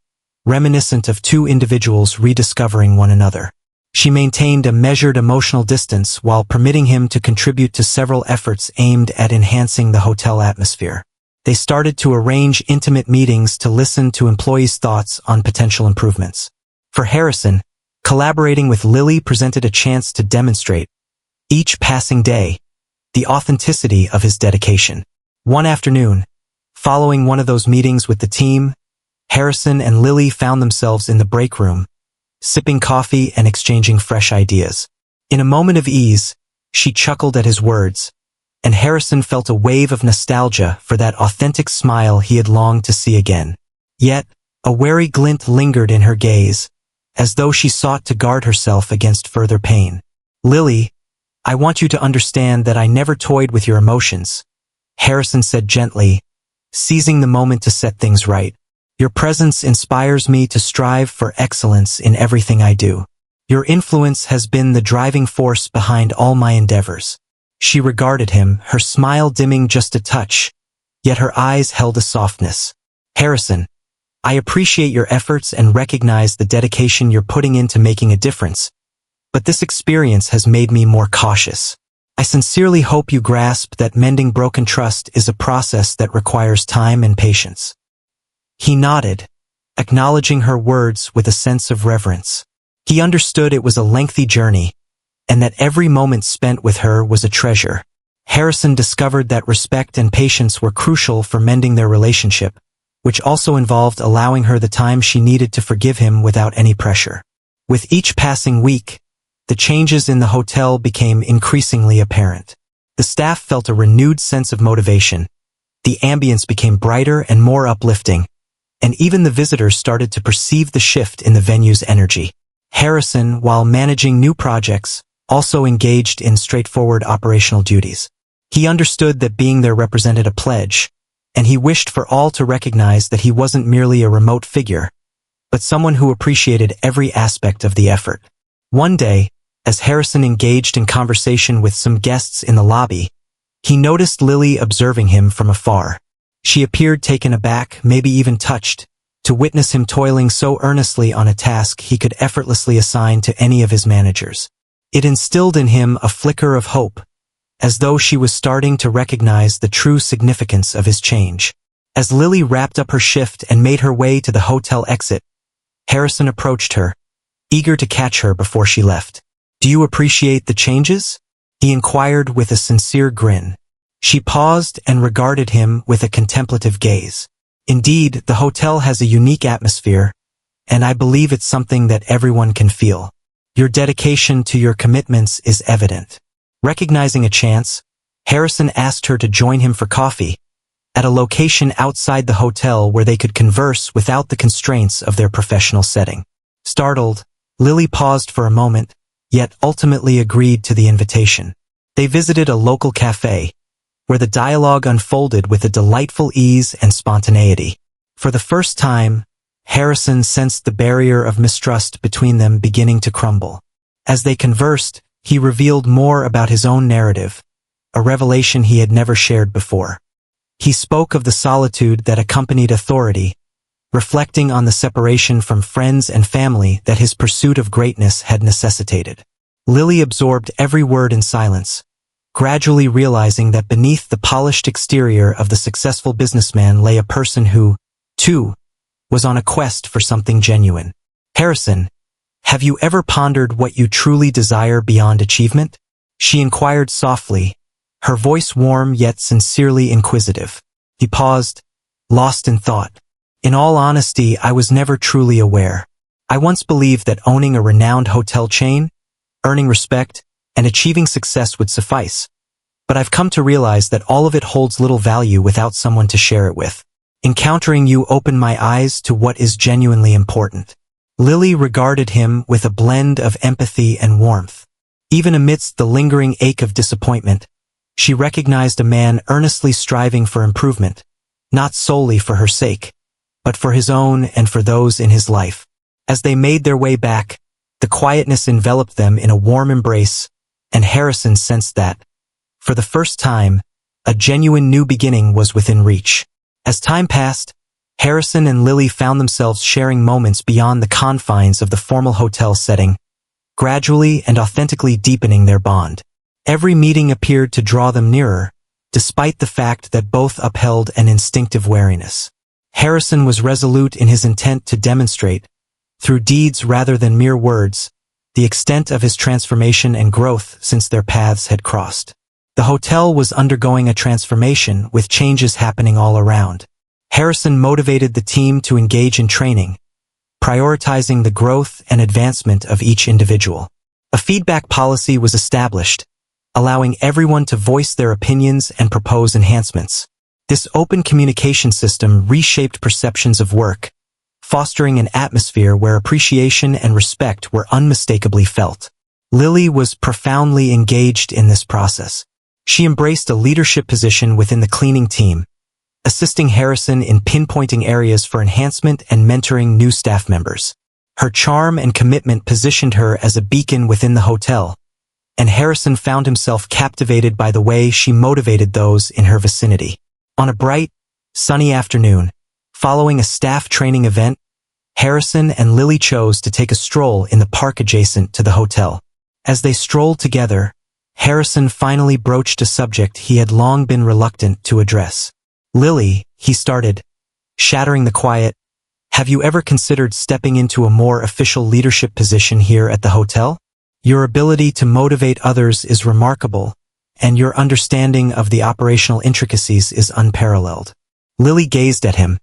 reminiscent of two individuals rediscovering one another. She maintained a measured emotional distance while permitting him to contribute to several efforts aimed at enhancing the hotel atmosphere. They started to arrange intimate meetings to listen to employees' thoughts on potential improvements. For Harrison, collaborating with Lily presented a chance to demonstrate, each passing day, the authenticity of his dedication. One afternoon, following one of those meetings with the team, Harrison and Lily found themselves in the break room, sipping coffee and exchanging fresh ideas. In a moment of ease, she chuckled at his words, and Harrison felt a wave of nostalgia for that authentic smile he had longed to see again. Yet, A wary glint lingered in her gaze, as though she sought to guard herself against further pain. "Lily, I want you to understand that I never toyed with your emotions," Harrison said gently, seizing the moment to set things right. "Your presence inspires me to strive for excellence in everything I do. Your influence has been the driving force behind all my endeavors." She regarded him, her smile dimming just a touch, yet her eyes held a softness. "Harrison, I appreciate your efforts and recognize the dedication you're putting into making a difference, but this experience has made me more cautious. I sincerely hope you grasp that mending broken trust is a process that requires time and patience." He nodded, acknowledging her words with a sense of reverence. He understood it was a lengthy journey, and that every moment spent with her was a treasure. Harrison discovered that respect and patience were crucial for mending their relationship, which also involved allowing her the time she needed to forgive him without any pressure. With each passing week, the changes in the hotel became increasingly apparent. The staff felt a renewed sense of motivation. The ambience became brighter and more uplifting, and even the visitors started to perceive the shift in the venue's energy. Harrison, while managing new projects, also engaged in straightforward operational duties. He understood that being there represented a pledge, and he wished for all to recognize that he wasn't merely a remote figure, but someone who appreciated every aspect of the effort. One day, as Harrison engaged in conversation with some guests in the lobby, he noticed Lily observing him from afar. She appeared taken aback, maybe even touched, to witness him toiling so earnestly on a task he could effortlessly assign to any of his managers. It instilled in him a flicker of hope, as though she was starting to recognize the true significance of his change. As Lily wrapped up her shift and made her way to the hotel exit, Harrison approached her, eager to catch her before she left. "Do you appreciate the changes?" he inquired with a sincere grin. She paused and regarded him with a contemplative gaze. "Indeed, the hotel has a unique atmosphere, and I believe it's something that everyone can feel. Your dedication to your commitments is evident." Recognizing a chance, Harrison asked her to join him for coffee, at a location outside the hotel where they could converse without the constraints of their professional setting. Startled, Lily paused for a moment, yet ultimately agreed to the invitation. They visited a local cafe, where the dialogue unfolded with a delightful ease and spontaneity. For the first time, Harrison sensed the barrier of mistrust between them beginning to crumble. As they conversed, he revealed more about his own narrative, a revelation he had never shared before. He spoke of the solitude that accompanied authority, reflecting on the separation from friends and family that his pursuit of greatness had necessitated. Lily absorbed every word in silence, gradually realizing that beneath the polished exterior of the successful businessman lay a person who, too, was on a quest for something genuine. "Harrison, have you ever pondered what you truly desire beyond achievement?" she inquired softly, her voice warm yet sincerely inquisitive. He paused, lost in thought. "In all honesty, I was never truly aware. I once believed that owning a renowned hotel chain, earning respect, and achieving success would suffice. But I've come to realize that all of it holds little value without someone to share it with. Encountering you opened my eyes to what is genuinely important." Lily regarded him with a blend of empathy and warmth. Even amidst the lingering ache of disappointment, she recognized a man earnestly striving for improvement, not solely for her sake, but for his own and for those in his life. As they made their way back, the quietness enveloped them in a warm embrace, and Harrison sensed that, for the first time, a genuine new beginning was within reach. As time passed, Harrison and Lily found themselves sharing moments beyond the confines of the formal hotel setting, gradually and authentically deepening their bond. Every meeting appeared to draw them nearer, despite the fact that both upheld an instinctive wariness. Harrison was resolute in his intent to demonstrate, through deeds rather than mere words, the extent of his transformation and growth since their paths had crossed. The hotel was undergoing a transformation, with changes happening all around. Harrison motivated the team to engage in training, prioritizing the growth and advancement of each individual. A feedback policy was established, allowing everyone to voice their opinions and propose enhancements. This open communication system reshaped perceptions of work, fostering an atmosphere where appreciation and respect were unmistakably felt. Lily was profoundly engaged in this process. She embraced a leadership position within the cleaning team, assisting Harrison in pinpointing areas for enhancement and mentoring new staff members. Her charm and commitment positioned her as a beacon within the hotel, and Harrison found himself captivated by the way she motivated those in her vicinity. On a bright, sunny afternoon, following a staff training event, Harrison and Lily chose to take a stroll in the park adjacent to the hotel. As they strolled together, Harrison finally broached a subject he had long been reluctant to address. "Lily," he started, shattering the quiet, "have you ever considered stepping into a more official leadership position here at the hotel? Your ability to motivate others is remarkable, and your understanding of the operational intricacies is unparalleled." Lily gazed at him,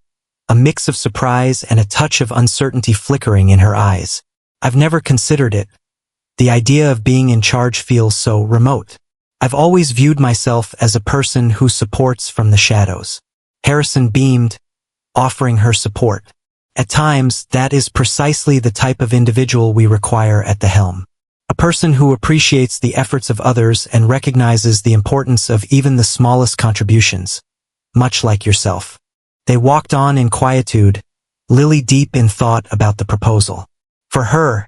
a mix of surprise and a touch of uncertainty flickering in her eyes. "I've never considered it. The idea of being in charge feels so remote. I've always viewed myself as a person who supports from the shadows." Harrison beamed, offering her support. "At times, that is precisely the type of individual we require at the helm. A person who appreciates the efforts of others and recognizes the importance of even the smallest contributions, much like yourself." They walked on in quietude, Lily deep in thought about the proposal. For her,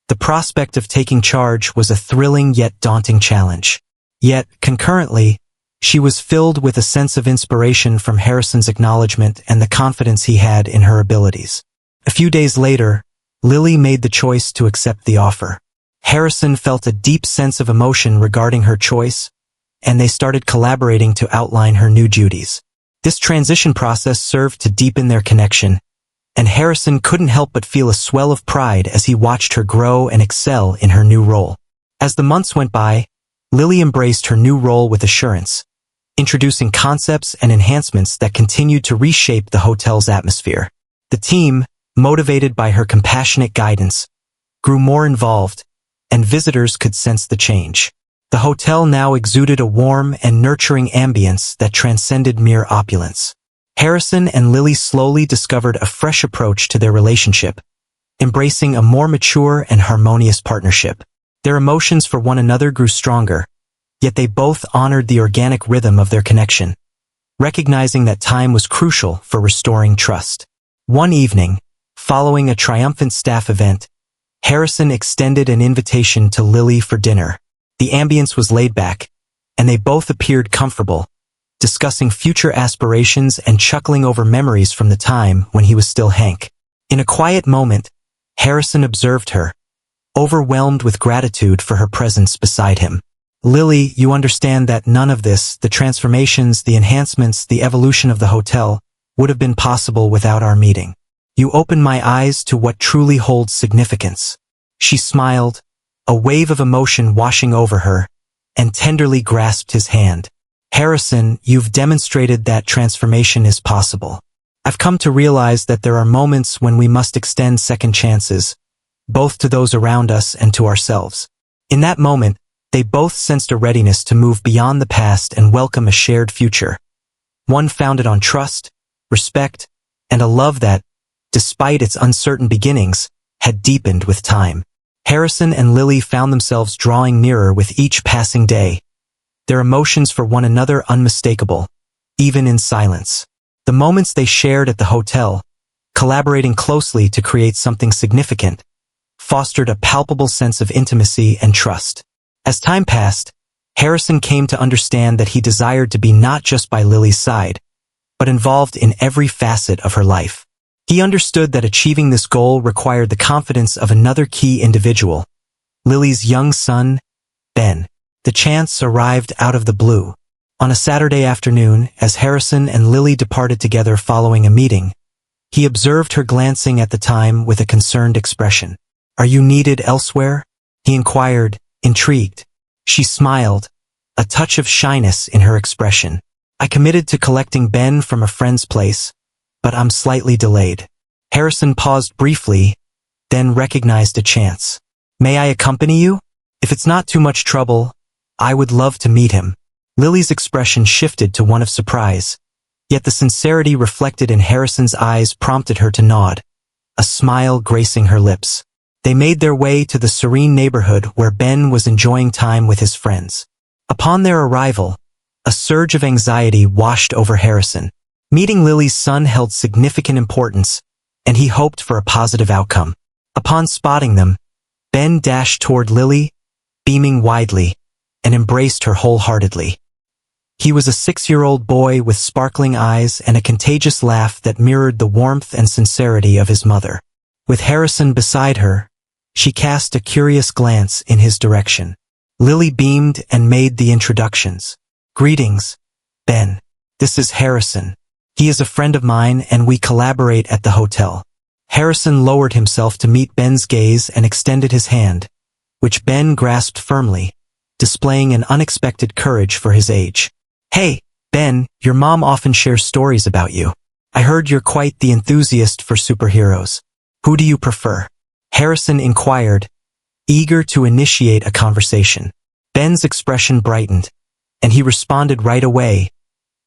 the prospect of taking charge was a thrilling yet daunting challenge. Yet, concurrently, she was filled with a sense of inspiration from Harrison's acknowledgement and the confidence he had in her abilities. A few days later, Lily made the choice to accept the offer. Harrison felt a deep sense of emotion regarding her choice, and they started collaborating to outline her new duties. This transition process served to deepen their connection, and Harrison couldn't help but feel a swell of pride as he watched her grow and excel in her new role. As the months went by, Lily embraced her new role with assurance, introducing concepts and enhancements that continued to reshape the hotel's atmosphere. The team, motivated by her compassionate guidance, grew more involved, and visitors could sense the change. The hotel now exuded a warm and nurturing ambience that transcended mere opulence. Harrison and Lily slowly discovered a fresh approach to their relationship, embracing a more mature and harmonious partnership. Their emotions for one another grew stronger, yet they both honored the organic rhythm of their connection, recognizing that time was crucial for restoring trust. One evening, following a triumphant staff event, Harrison extended an invitation to Lily for dinner. The ambience was laid back, and they both appeared comfortable, discussing future aspirations and chuckling over memories from the time when he was still Hank. In a quiet moment, Harrison observed her, overwhelmed with gratitude for her presence beside him. "Lily, you understand that none of this, the transformations, the enhancements, the evolution of the hotel, would have been possible without our meeting. You opened my eyes to what truly holds significance." She smiled, a wave of emotion washing over her, and tenderly grasped his hand. "Harrison, you've demonstrated that transformation is possible. I've come to realize that there are moments when we must extend second chances, both to those around us and to ourselves." In that moment, they both sensed a readiness to move beyond the past and welcome a shared future, one founded on trust, respect, and a love that, despite its uncertain beginnings, had deepened with time. Harrison and Lily found themselves drawing nearer with each passing day, their emotions for one another unmistakable, even in silence. The moments they shared at the hotel, collaborating closely to create something significant, fostered a palpable sense of intimacy and trust. As time passed, Harrison came to understand that he desired to be not just by Lily's side, but involved in every facet of her life. He understood that achieving this goal required the confidence of another key individual, Lily's young son, Ben. The chance arrived out of the blue. On a Saturday afternoon, as Harrison and Lily departed together following a meeting, he observed her glancing at the time with a concerned expression. "Are you needed elsewhere?" he inquired, intrigued. She smiled, a touch of shyness in her expression. "I committed to collecting Ben from a friend's place, but I'm slightly delayed." Harrison paused briefly, then recognized a chance. "May I accompany you? If it's not too much trouble, I would love to meet him." Lily's expression shifted to one of surprise, yet the sincerity reflected in Harrison's eyes prompted her to nod, a smile gracing her lips. They made their way to the serene neighborhood where Ben was enjoying time with his friends. Upon their arrival, a surge of anxiety washed over Harrison. Meeting Lily's son held significant importance, and he hoped for a positive outcome. Upon spotting them, Ben dashed toward Lily, beaming widely, and embraced her wholeheartedly. He was a 6-year-old boy with sparkling eyes and a contagious laugh that mirrored the warmth and sincerity of his mother. With Harrison beside her, she cast a curious glance in his direction. Lily beamed and made the introductions. "Greetings, Ben. This is Harrison. He is a friend of mine and we collaborate at the hotel." Harrison lowered himself to meet Ben's gaze and extended his hand, which Ben grasped firmly, displaying an unexpected courage for his age. "Hey, Ben, your mom often shares stories about you. I heard you're quite the enthusiast for superheroes. Who do you prefer?" Harrison inquired, eager to initiate a conversation. Ben's expression brightened, and he responded right away,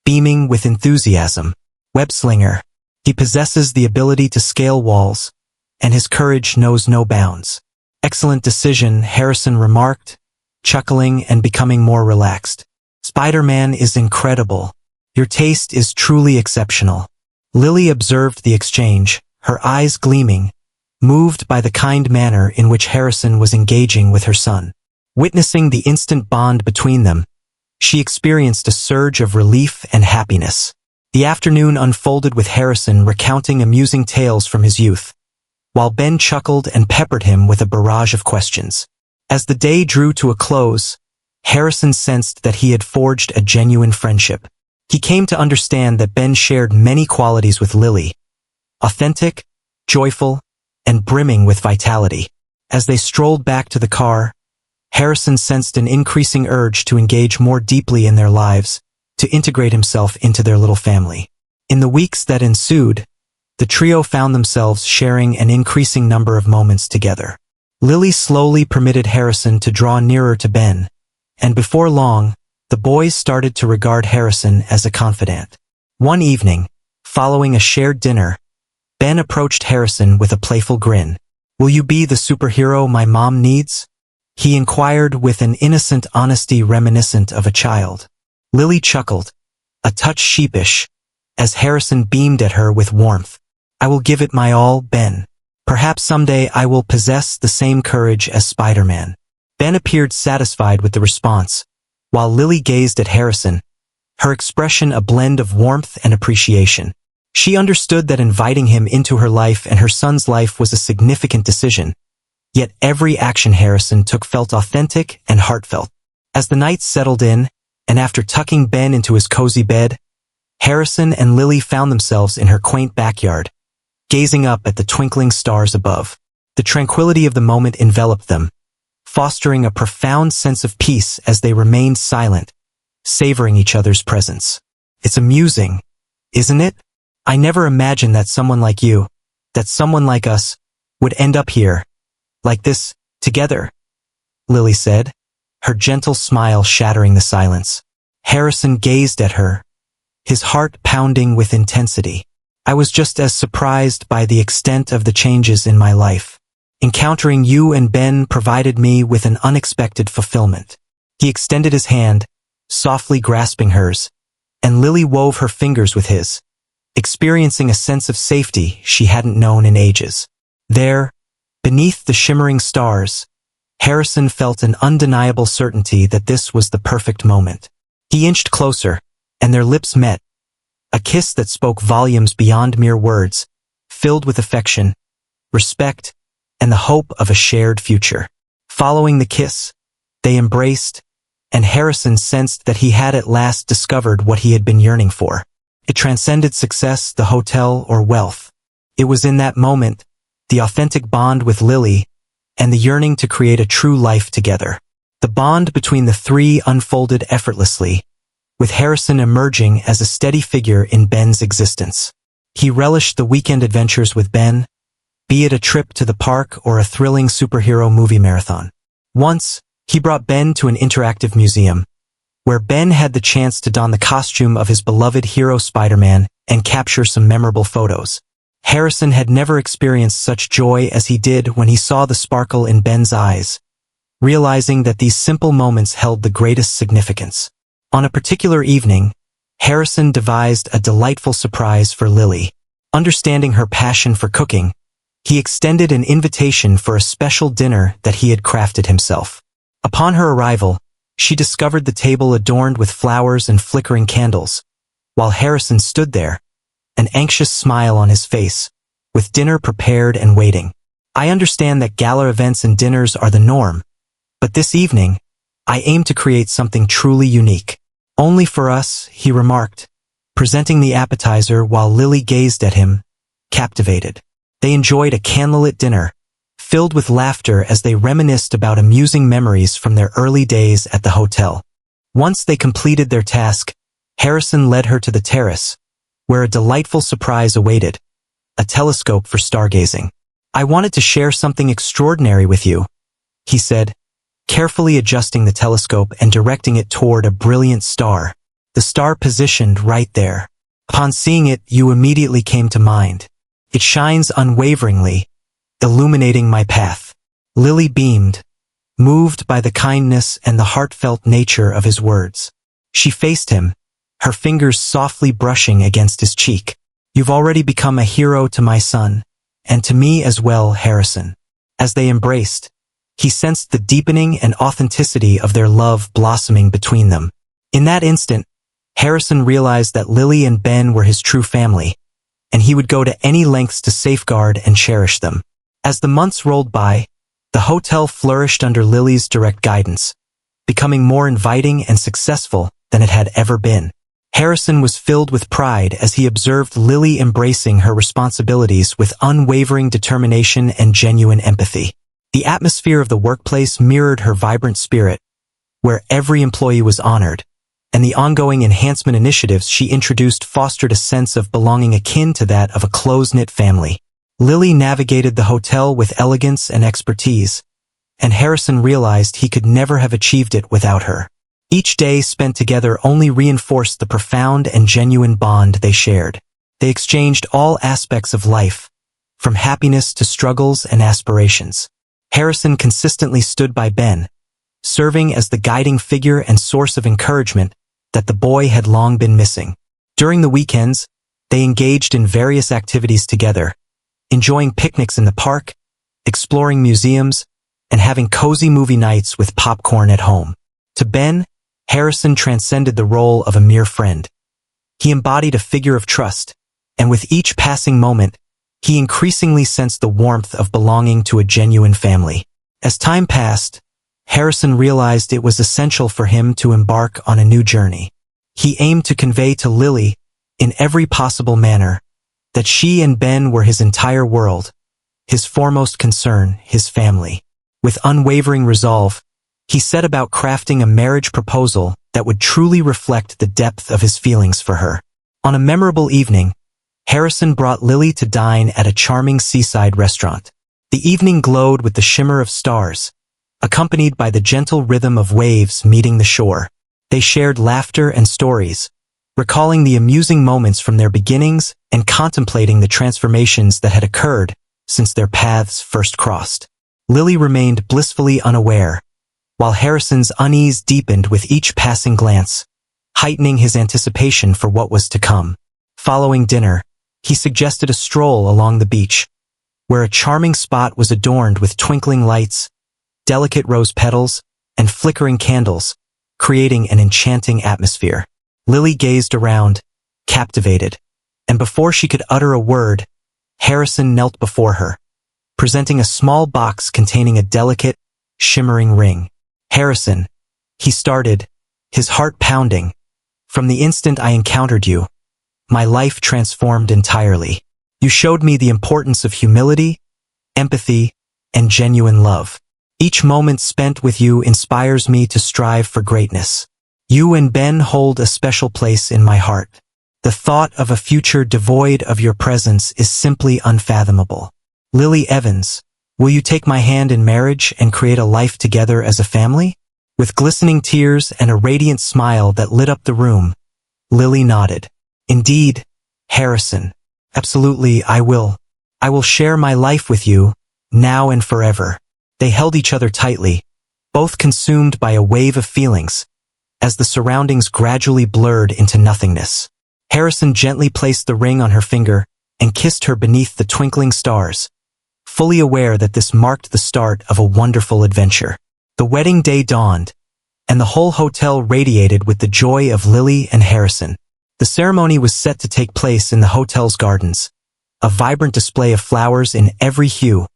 beaming with enthusiasm. "Webslinger. He possesses the ability to scale walls, and his courage knows no bounds." "Excellent decision," Harrison remarked, chuckling and becoming more relaxed. "Spider-Man is incredible. Your taste is truly exceptional." Lily observed the exchange, her eyes gleaming, moved by the kind manner in which Harrison was engaging with her son. Witnessing the instant bond between them, she experienced a surge of relief and happiness. The afternoon unfolded with Harrison recounting amusing tales from his youth, while Ben chuckled and peppered him with a barrage of questions. As the day drew to a close, Harrison sensed that he had forged a genuine friendship. He came to understand that Ben shared many qualities with Lily: authentic, joyful, and brimming with vitality. As they strolled back to the car, Harrison sensed an increasing urge to engage more deeply in their lives, to integrate himself into their little family. In the weeks that ensued, the trio found themselves sharing an increasing number of moments together. Lily slowly permitted Harrison to draw nearer to Ben, and before long, the boys started to regard Harrison as a confidant. One evening, following a shared dinner, Ben approached Harrison with a playful grin. "Will you be the superhero my mom needs?" he inquired with an innocent honesty reminiscent of a child. Lily chuckled, a touch sheepish, as Harrison beamed at her with warmth. "I will give it my all, Ben. Perhaps someday I will possess the same courage as Spider-Man." Ben appeared satisfied with the response, while Lily gazed at Harrison, her expression a blend of warmth and appreciation. She understood that inviting him into her life and her son's life was a significant decision, yet every action Harrison took felt authentic and heartfelt. As the night settled in, and after tucking Ben into his cozy bed, Harrison and Lily found themselves in her quaint backyard, gazing up at the twinkling stars above. The tranquility of the moment enveloped them, fostering a profound sense of peace as they remained silent, savoring each other's presence. "It's amusing, isn't it? I never imagined that someone like you, that someone like us, would end up here, like this, together," Lily said, her gentle smile shattering the silence. Harrison gazed at her, his heart pounding with intensity. "I was just as surprised by the extent of the changes in my life. Encountering you and Ben provided me with an unexpected fulfillment." He extended his hand, softly grasping hers, and Lily wove her fingers with his, experiencing a sense of safety she hadn't known in ages. There, beneath the shimmering stars, Harrison felt an undeniable certainty that this was the perfect moment. He inched closer, and their lips met, a kiss that spoke volumes beyond mere words, filled with affection, respect, and the hope of a shared future. Following the kiss, they embraced, and Harrison sensed that he had at last discovered what he had been yearning for. It transcended success, the hotel, or wealth. It was in that moment, the authentic bond with Lily, and the yearning to create a true life together. The bond between the three unfolded effortlessly, with Harrison emerging as a steady figure in Ben's existence. He relished the weekend adventures with Ben, be it a trip to the park or a thrilling superhero movie marathon. Once, he brought Ben to an interactive museum, where Ben had the chance to don the costume of his beloved hero Spider-Man and capture some memorable photos. Harrison had never experienced such joy as he did when he saw the sparkle in Ben's eyes, realizing that these simple moments held the greatest significance. On a particular evening, Harrison devised a delightful surprise for Lily. Understanding her passion for cooking, he extended an invitation for a special dinner that he had crafted himself. Upon her arrival, she discovered the table adorned with flowers and flickering candles, while Harrison stood there, an anxious smile on his face, with dinner prepared and waiting. I understand that gala events and dinners are the norm, but this evening, I aim to create something truly unique. Only for us, he remarked, presenting the appetizer while Lily gazed at him, captivated. They enjoyed a candlelit dinner, filled with laughter as they reminisced about amusing memories from their early days at the hotel. Once they completed their task, Harrison led her to the terrace, where a delightful surprise awaited, a telescope for stargazing. I wanted to share something extraordinary with you, he said, carefully adjusting the telescope and directing it toward a brilliant star. The star positioned right there. Upon seeing it, you immediately came to mind. It shines unwaveringly, illuminating my path. Lily beamed, moved by the kindness and the heartfelt nature of his words. She faced him, her fingers softly brushing against his cheek. You've already become a hero to my son, and to me as well, Harrison. As they embraced, he sensed the deepening and authenticity of their love blossoming between them. In that instant, Harrison realized that Lily and Ben were his true family, and he would go to any lengths to safeguard and cherish them. As the months rolled by, the hotel flourished under Lily's direct guidance, becoming more inviting and successful than it had ever been. Harrison was filled with pride as he observed Lily embracing her responsibilities with unwavering determination and genuine empathy. The atmosphere of the workplace mirrored her vibrant spirit, where every employee was honored, and the ongoing enhancement initiatives she introduced fostered a sense of belonging akin to that of a close-knit family. Lily navigated the hotel with elegance and expertise, and Harrison realized he could never have achieved it without her. Each day spent together only reinforced the profound and genuine bond they shared. They exchanged all aspects of life, from happiness to struggles and aspirations. Harrison consistently stood by Ben, serving as the guiding figure and source of encouragement that the boy had long been missing. During the weekends, they engaged in various activities together, enjoying picnics in the park, exploring museums, and having cozy movie nights with popcorn at home. To Ben, Harrison transcended the role of a mere friend. He embodied a figure of trust, and with each passing moment, he increasingly sensed the warmth of belonging to a genuine family. As time passed, Harrison realized it was essential for him to embark on a new journey. He aimed to convey to Lily, in every possible manner, that she and Ben were his entire world, his foremost concern, his family. With unwavering resolve, he set about crafting a marriage proposal that would truly reflect the depth of his feelings for her. On a memorable evening, Harrison brought Lily to dine at a charming seaside restaurant. The evening glowed with the shimmer of stars, accompanied by the gentle rhythm of waves meeting the shore. They shared laughter and stories, recalling the amusing moments from their beginnings and contemplating the transformations that had occurred since their paths first crossed. Lily remained blissfully unaware, while Harrison's unease deepened with each passing glance, heightening his anticipation for what was to come. Following dinner, he suggested a stroll along the beach, where a charming spot was adorned with twinkling lights, delicate rose petals, and flickering candles, creating an enchanting atmosphere. Lily gazed around, captivated, and before she could utter a word, Harrison knelt before her, presenting a small box containing a delicate, shimmering ring. Harrison, he started, his heart pounding. From the instant I encountered you, my life transformed entirely. You showed me the importance of humility, empathy, and genuine love. Each moment spent with you inspires me to strive for greatness. You and Ben hold a special place in my heart. The thought of a future devoid of your presence is simply unfathomable. Lily Evans, will you take my hand in marriage and create a life together as a family? With glistening tears and a radiant smile that lit up the room, Lily nodded. Indeed, Harrison, Absolutely, I will. I will share my life with you, now and forever. They held each other tightly, both consumed by a wave of feelings, as the surroundings gradually blurred into nothingness. Harrison gently placed the ring on her finger and kissed her beneath the twinkling stars, fully aware that this marked the start of a wonderful adventure. The wedding day dawned, and the whole hotel radiated with the joy of Lily and Harrison. The ceremony was set to take place in the hotel's gardens, a vibrant display of flowers in every hue,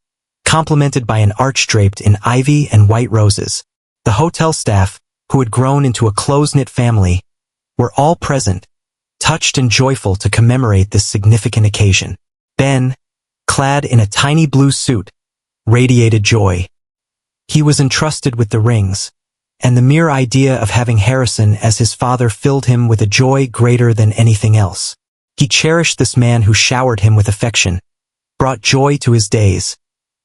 complemented by an arch draped in ivy and white roses. The hotel staff, who had grown into a close-knit family, were all present, touched and joyful to commemorate this significant occasion. Ben, clad in a tiny blue suit, radiated joy. He was entrusted with the rings, and the mere idea of having Harrison as his father filled him with a joy greater than anything else. He cherished this man who showered him with affection, brought joy to his days,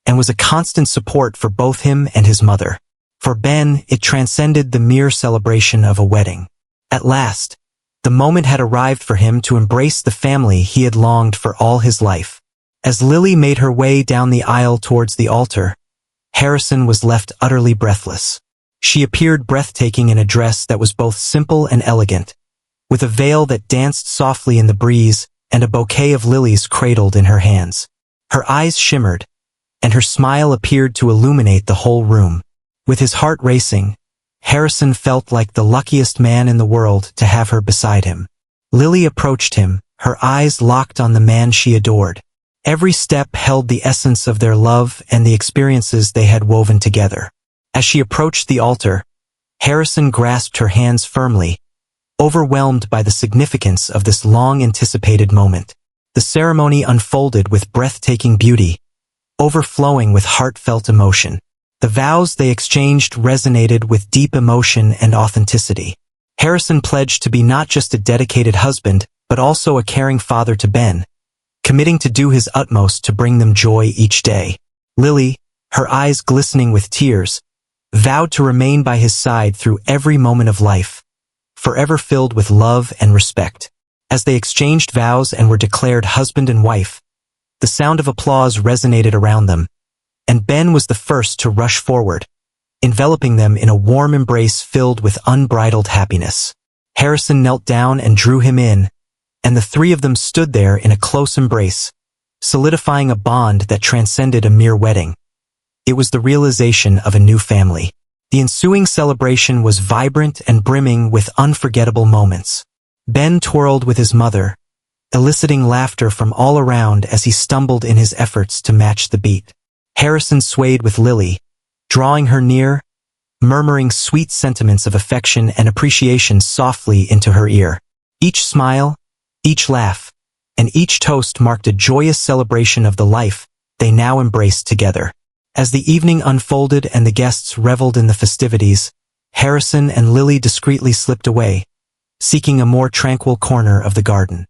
and was a constant support for both him and his mother. For Ben, it transcended the mere celebration of a wedding. At last, the moment had arrived for him to embrace the family he had longed for all his life. As Lily made her way down the aisle towards the altar, Harrison was left utterly breathless. She appeared breathtaking in a dress that was both simple and elegant, with a veil that danced softly in the breeze and a bouquet of lilies cradled in her hands. Her eyes shimmered, and her smile appeared to illuminate the whole room. With his heart racing, Harrison felt like the luckiest man in the world to have her beside him. Lily approached him, her eyes locked on the man she adored. Every step held the essence of their love and the experiences they had woven together. As she approached the altar, Harrison grasped her hands firmly, overwhelmed by the significance of this long-anticipated moment. The ceremony unfolded with breathtaking beauty, overflowing with heartfelt emotion. The vows they exchanged resonated with deep emotion and authenticity. Harrison pledged to be not just a dedicated husband, but also a caring father to Ben, committing to do his utmost to bring them joy each day. Lily, her eyes glistening with tears, vowed to remain by his side through every moment of life, forever filled with love and respect. As they exchanged vows and were declared husband and wife, the sound of applause resonated around them, and Ben was the first to rush forward, enveloping them in a warm embrace filled with unbridled happiness. Harrison knelt down and drew him in, and the three of them stood there in a close embrace, solidifying a bond that transcended a mere wedding. It was the realization of a new family. The ensuing celebration was vibrant and brimming with unforgettable moments. Ben twirled with his mother, eliciting laughter from all around as he stumbled in his efforts to match the beat. Harrison swayed with Lily, drawing her near, murmuring sweet sentiments of affection and appreciation softly into her ear. Each smile, each laugh, and each toast marked a joyous celebration of the life they now embraced together. As the evening unfolded and the guests reveled in the festivities, Harrison and Lily discreetly slipped away, seeking a more tranquil corner of the garden.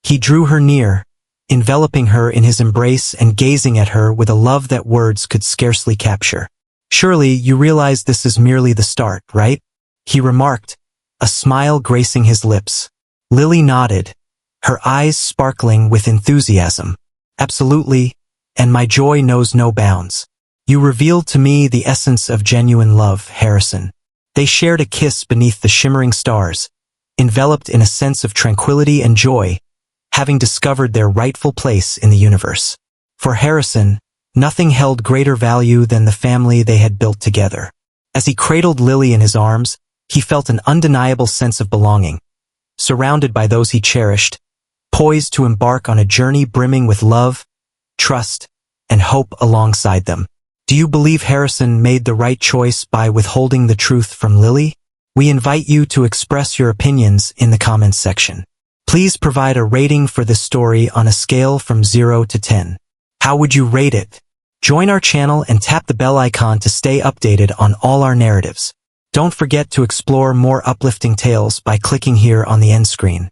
He drew her near, enveloping her in his embrace and gazing at her with a love that words could scarcely capture. "Surely you realize this is merely the start, right?" he remarked, a smile gracing his lips. Lily nodded, her eyes sparkling with enthusiasm. "Absolutely, and my joy knows no bounds. You revealed to me the essence of genuine love, Harrison." They shared a kiss beneath the shimmering stars, enveloped in a sense of tranquility and joy, having discovered their rightful place in the universe. For Harrison, nothing held greater value than the family they had built together. As he cradled Lily in his arms, he felt an undeniable sense of belonging, surrounded by those he cherished, poised to embark on a journey brimming with love, trust, and hope alongside them. Do you believe Harrison made the right choice by withholding the truth from Lily? We invite you to express your opinions in the comments section. Please provide a rating for this story on a scale from 0 to 10. How would you rate it? Join our channel and tap the bell icon to stay updated on all our narratives. Don't forget to explore more uplifting tales by clicking here on the end screen.